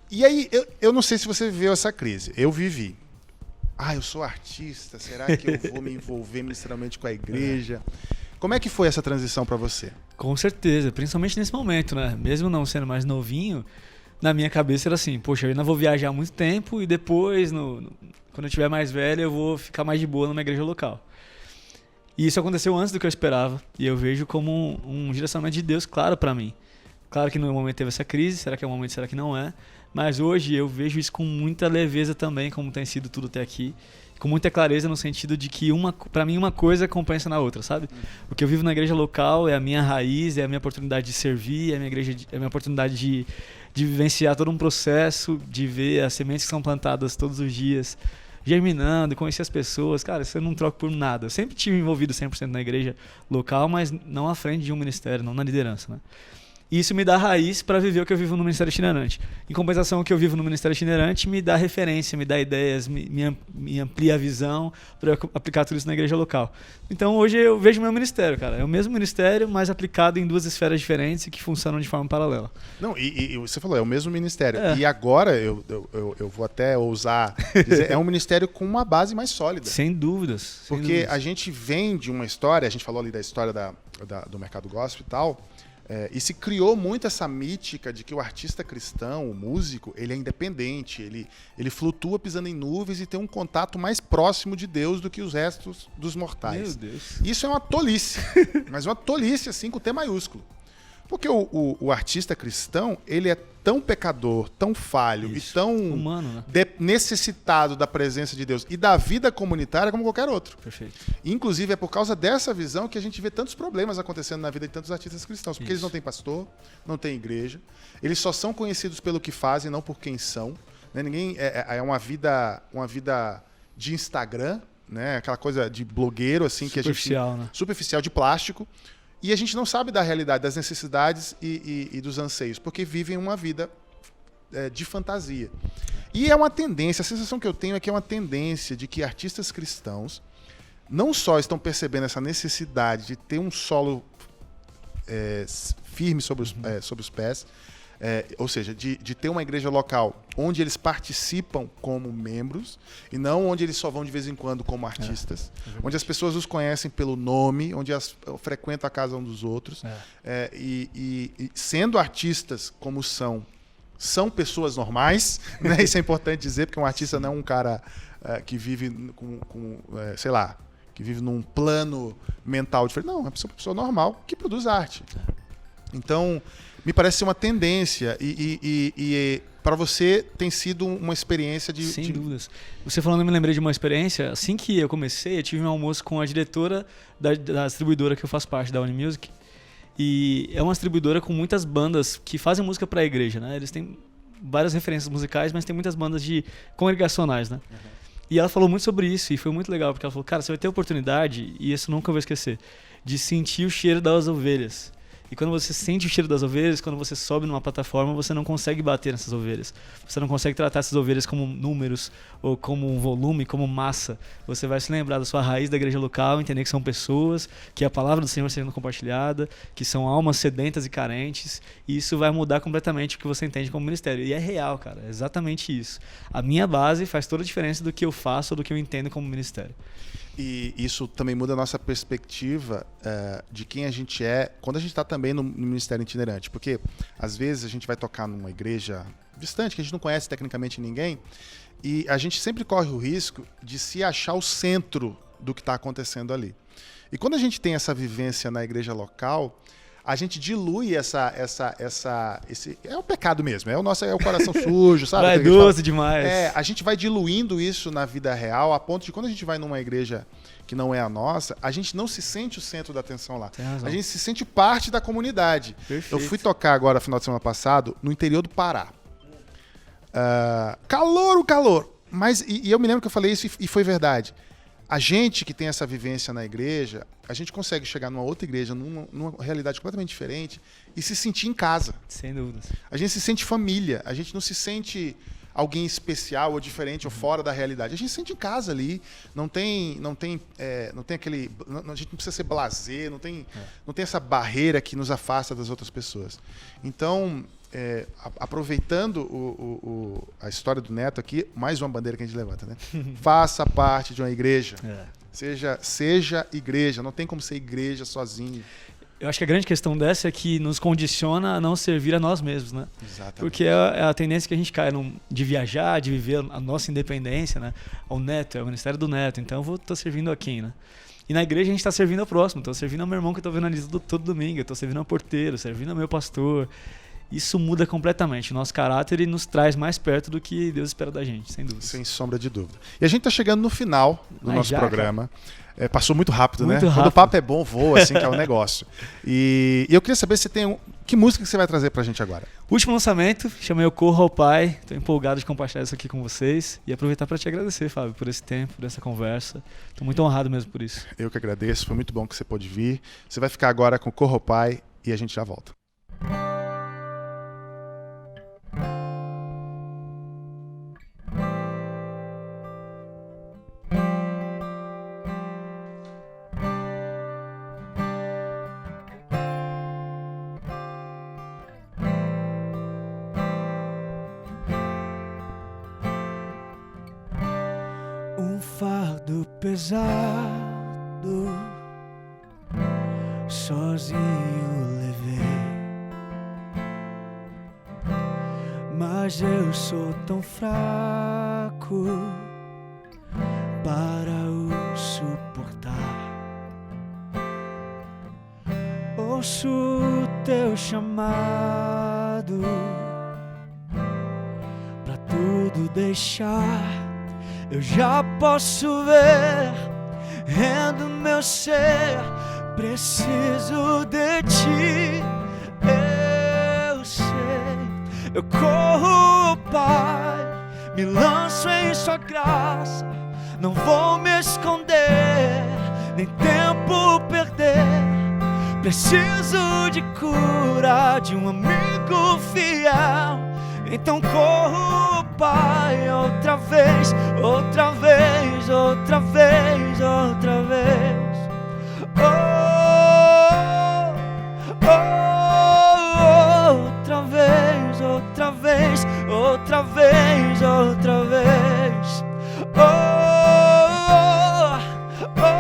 E aí, eu não sei se você viveu essa crise. Eu vivi. Eu sou artista, será que eu vou me envolver ministerialmente com a igreja? Como é que foi essa transição para você? Com certeza, principalmente nesse momento, né? Mesmo não sendo mais novinho, na minha cabeça era assim, poxa, eu ainda vou viajar muito tempo e depois, quando eu estiver mais velho, eu vou ficar mais de boa numa igreja local. E isso aconteceu antes do que eu esperava, e eu vejo como um direcionamento de Deus claro pra mim. Claro que no momento teve essa crise, será que é um momento, será que não é? Mas hoje eu vejo isso com muita leveza também, como tem sido tudo até aqui. Com muita clareza no sentido de que, pra mim, uma coisa compensa na outra, sabe? O que eu vivo na igreja local é a minha raiz, é a minha oportunidade de servir, é a minha oportunidade de vivenciar todo um processo, de ver as sementes que são plantadas todos os dias, germinando, conhecer as pessoas. Cara, isso eu não troco por nada. Eu sempre tive envolvido 100% na igreja local, mas não à frente de um ministério, não na liderança, né? E isso me dá raiz para viver o que eu vivo no Ministério Itinerante. Em compensação, o que eu vivo no Ministério Itinerante me dá referência, me dá ideias, me amplia a visão para eu aplicar tudo isso na igreja local. Então, hoje eu vejo o meu ministério, cara. É o mesmo ministério, mas aplicado em duas esferas diferentes e que funcionam de forma paralela. Não, e você falou, é o mesmo ministério. E agora, eu vou até ousar dizer, é um ministério com uma base mais sólida. Sem dúvidas. Porque a gente vem de uma história, a gente falou ali da história do mercado gospel e tal, e se criou muito essa mítica de que o artista cristão, o músico, ele é independente, ele flutua pisando em nuvens e tem um contato mais próximo de Deus do que os restos dos mortais. Meu Deus. Isso é uma tolice, mas uma tolice assim com T maiúsculo. Porque o artista cristão, ele é tão pecador, tão falho e tão humano, né? necessitado da presença de Deus e da vida comunitária como qualquer outro. Perfeito. Inclusive, é por causa dessa visão que a gente vê tantos problemas acontecendo na vida de tantos artistas cristãos. Porque eles não têm pastor, não têm igreja, eles só são conhecidos pelo que fazem, não por quem são. Né? É uma vida de Instagram, né? Aquela coisa de blogueiro, assim, que a gente. Superficial, né? Superficial, de plástico. E a gente não sabe da realidade, das necessidades e dos anseios, porque vivem uma vida de fantasia. E é uma tendência, a sensação que eu tenho é que é uma tendência de que artistas cristãos não só estão percebendo essa necessidade de ter um solo firme sobre os pés, ou seja, de ter uma igreja local onde eles participam como membros e não onde eles só vão de vez em quando como artistas, onde as pessoas os conhecem pelo nome, onde frequentam a casa um dos outros, e sendo artistas como são pessoas normais, né? Isso é importante dizer, porque um artista não é um cara que vive sei lá, que vive num plano mental diferente. Não, é uma pessoa normal que produz arte. Então, me parece ser uma tendência e para você tem sido uma experiência de... Sem dúvidas. Você falando, eu me lembrei de uma experiência. Assim que eu comecei, eu tive um almoço com a diretora da distribuidora que eu faço parte, da Unimusic. E é uma distribuidora com muitas bandas que fazem música para a igreja, né? Eles têm várias referências musicais, mas tem muitas bandas congregacionais, né? Uhum. E ela falou muito sobre isso e foi muito legal, porque ela falou, cara, você vai ter a oportunidade, e isso eu nunca vou esquecer, de sentir o cheiro das ovelhas. E quando você sente o cheiro das ovelhas, quando você sobe numa plataforma, você não consegue bater nessas ovelhas. Você não consegue tratar essas ovelhas como números, ou como um volume, como massa. Você vai se lembrar da sua raiz da igreja local, entender que são pessoas, que a palavra do Senhor está sendo compartilhada, que são almas sedentas e carentes. E isso vai mudar completamente o que você entende como ministério. E é real, cara. É exatamente isso. A minha base faz toda a diferença do que eu faço ou do que eu entendo como ministério. E isso também muda a nossa perspectiva de quem a gente é quando a gente está também no ministério itinerante. Porque, às vezes, a gente vai tocar numa igreja distante, que a gente não conhece tecnicamente ninguém, e a gente sempre corre o risco de se achar o centro do que está acontecendo ali. E quando a gente tem essa vivência na igreja local, a gente dilui esse é o pecado mesmo, é o coração sujo, sabe? Vai doce demais. A gente vai diluindo isso na vida real, a ponto de quando a gente vai numa igreja que não é a nossa, a gente não se sente o centro da atenção lá. A gente se sente parte da comunidade. Perfeito. Eu fui tocar agora, final de semana passado, no interior do Pará. Calor! Mas, e eu me lembro que eu falei isso e foi verdade. A gente que tem essa vivência na igreja, a gente consegue chegar numa outra igreja, numa realidade completamente diferente e se sentir em casa. Sem dúvidas. A gente se sente família, a gente não se sente alguém especial ou diferente ou fora da realidade. A gente se sente em casa ali, não tem aquele... A gente não precisa ser blasé, não tem essa barreira que nos afasta das outras pessoas. Então... aproveitando a história do Neto aqui, mais uma bandeira que a gente levanta, né? Faça parte de uma igreja. Seja igreja. Não tem como ser igreja sozinho. Eu acho que a grande questão dessa é que nos condiciona a não servir a nós mesmos, né? Exatamente. Porque é a tendência que a gente cai de viajar, de viver a nossa independência, né? O Neto, é o ministério do Neto, então eu estou servindo a quem, né? E na igreja a gente está servindo ao próximo. Estou servindo ao meu irmão que eu estou vendo ali todo domingo, estou servindo ao porteiro, servindo ao meu pastor. Isso muda completamente o nosso caráter e nos traz mais perto do que Deus espera da gente, sem dúvida. Sem sombra de dúvida. E a gente está chegando no final do nosso programa. Passou muito rápido, muito né? rápido. Quando o papo é bom, voa, assim, que é o negócio. E eu queria saber se tem que música que você vai trazer pra gente agora? Último lançamento, chamei Eu Corro ao Pai. Estou empolgado de compartilhar isso aqui com vocês e aproveitar para te agradecer, Fábio, por esse tempo, por essa conversa. Estou muito honrado mesmo por isso. Eu que agradeço, foi muito bom que você pôde vir. Você vai ficar agora com Corro ao Pai e a gente já volta. Fardo pesado, sozinho levei, mas eu sou tão fraco para o suportar. Ouço o teu chamado pra tudo deixar. Eu já posso ver, rendo meu ser, preciso de ti. Eu sei, eu corro, Pai, me lanço em sua graça. Não vou me esconder, nem tempo perder. Preciso de cura, de um amigo fiel. Então corro, Pai, outra vez, outra vez, outra vez, outra vez. Oh, oh, oh, outra vez, outra vez, outra vez, outra vez. Oh, oh,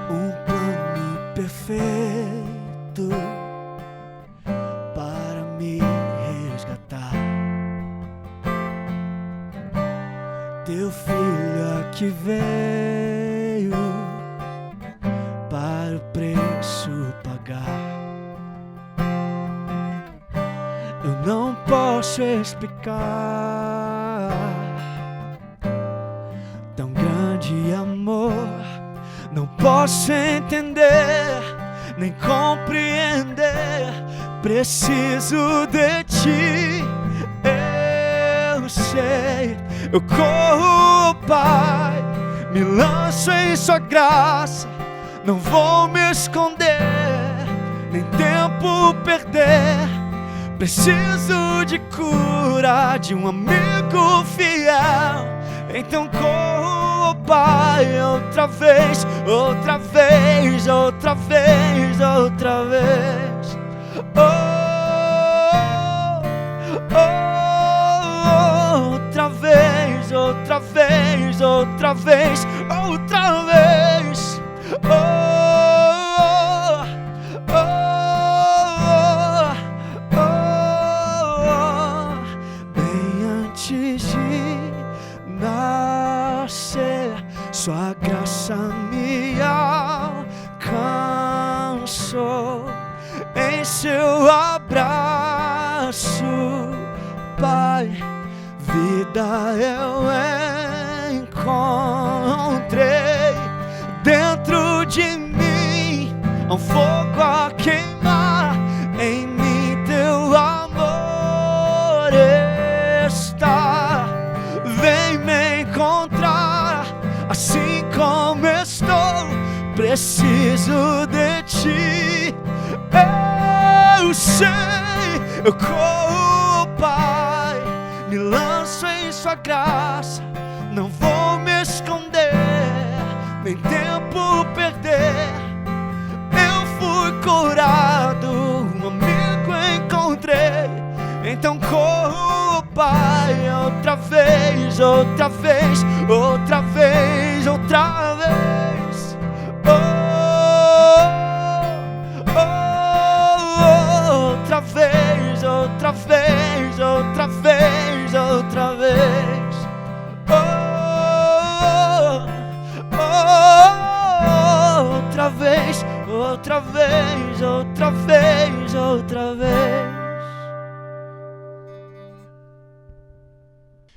oh, perfeito para me resgatar. Teu filho aqui veio posso explicar. Tão grande amor, não posso entender, nem compreender. Preciso de ti, eu sei. Eu corro, Pai, me lanço em sua graça. Não vou me esconder, nem tempo perder. Preciso de cura, de um amigo fiel. Então corro, Pai, outra vez, outra vez, outra vez, outra vez. Oh, oh, oh, outra vez, outra vez, outra vez, outra vez. Oh, oh, oh, oh, bem antes de nascer, sua graça me alcançou. Em seu abraço, Pai, vida eu encontrei. Dentro de mim há um fogo a queimar. Em mim teu amor está. Vem me encontrar assim como estou. Preciso de ti. Eu sei, eu corro, Pai, me lanço em sua graça. Não vou me esconder, nem tempo perder. Eu fui curado, um amigo encontrei. Então corro, Pai, outra vez, outra vez, outra vez, outra vez. Oh, outra vez, outra vez, outra vez, outra vez. Oh, outra vez, outra vez, outra vez, outra vez.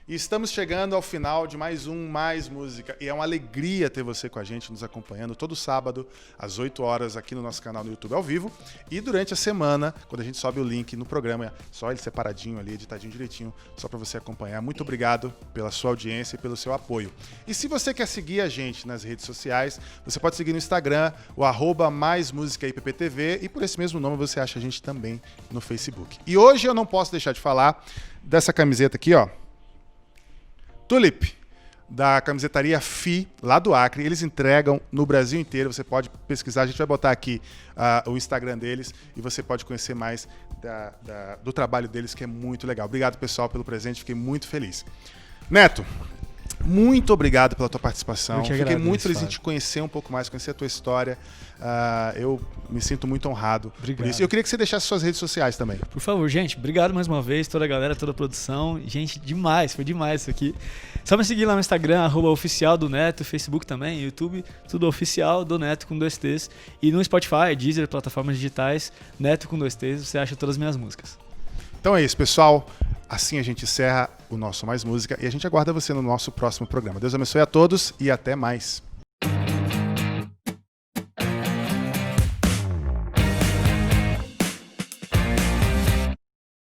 E estamos chegando ao final de mais Música. E é uma alegria ter você com a gente, nos acompanhando todo sábado, às 8 horas, aqui no nosso canal no YouTube ao vivo. E durante a semana, quando a gente sobe o link no programa, só ele separadinho ali, editadinho direitinho, só para você acompanhar. Muito obrigado pela sua audiência e pelo seu apoio. E se você quer seguir a gente nas redes sociais, você pode seguir no Instagram, o @maismusicaIppTV, e por esse mesmo nome você acha a gente também no Facebook. E hoje eu não posso deixar de falar dessa camiseta aqui, ó. Tulip, da camisetaria FI, lá do Acre. Eles entregam no Brasil inteiro, você pode pesquisar, a gente vai botar aqui o Instagram deles e você pode conhecer mais do trabalho deles, que é muito legal. Obrigado, pessoal, pelo presente, fiquei muito feliz. Neto, muito obrigado pela tua participação. Fiquei muito feliz em te conhecer um pouco mais, conhecer a tua história. Eu me sinto muito honrado por isso. Eu queria que você deixasse suas redes sociais também. Por favor, gente, obrigado mais uma vez, toda a galera, toda a produção. Gente, demais, foi demais isso aqui. Só me seguir lá no Instagram, @oficial do Neto, Facebook também, YouTube, tudo oficial do Neto com 2 T's. E no Spotify, Deezer, plataformas digitais, Neto com 2 T's, você acha todas as minhas músicas. Então é isso, pessoal. Assim a gente encerra o nosso Mais Música e a gente aguarda você no nosso próximo programa. Deus abençoe a todos e até mais.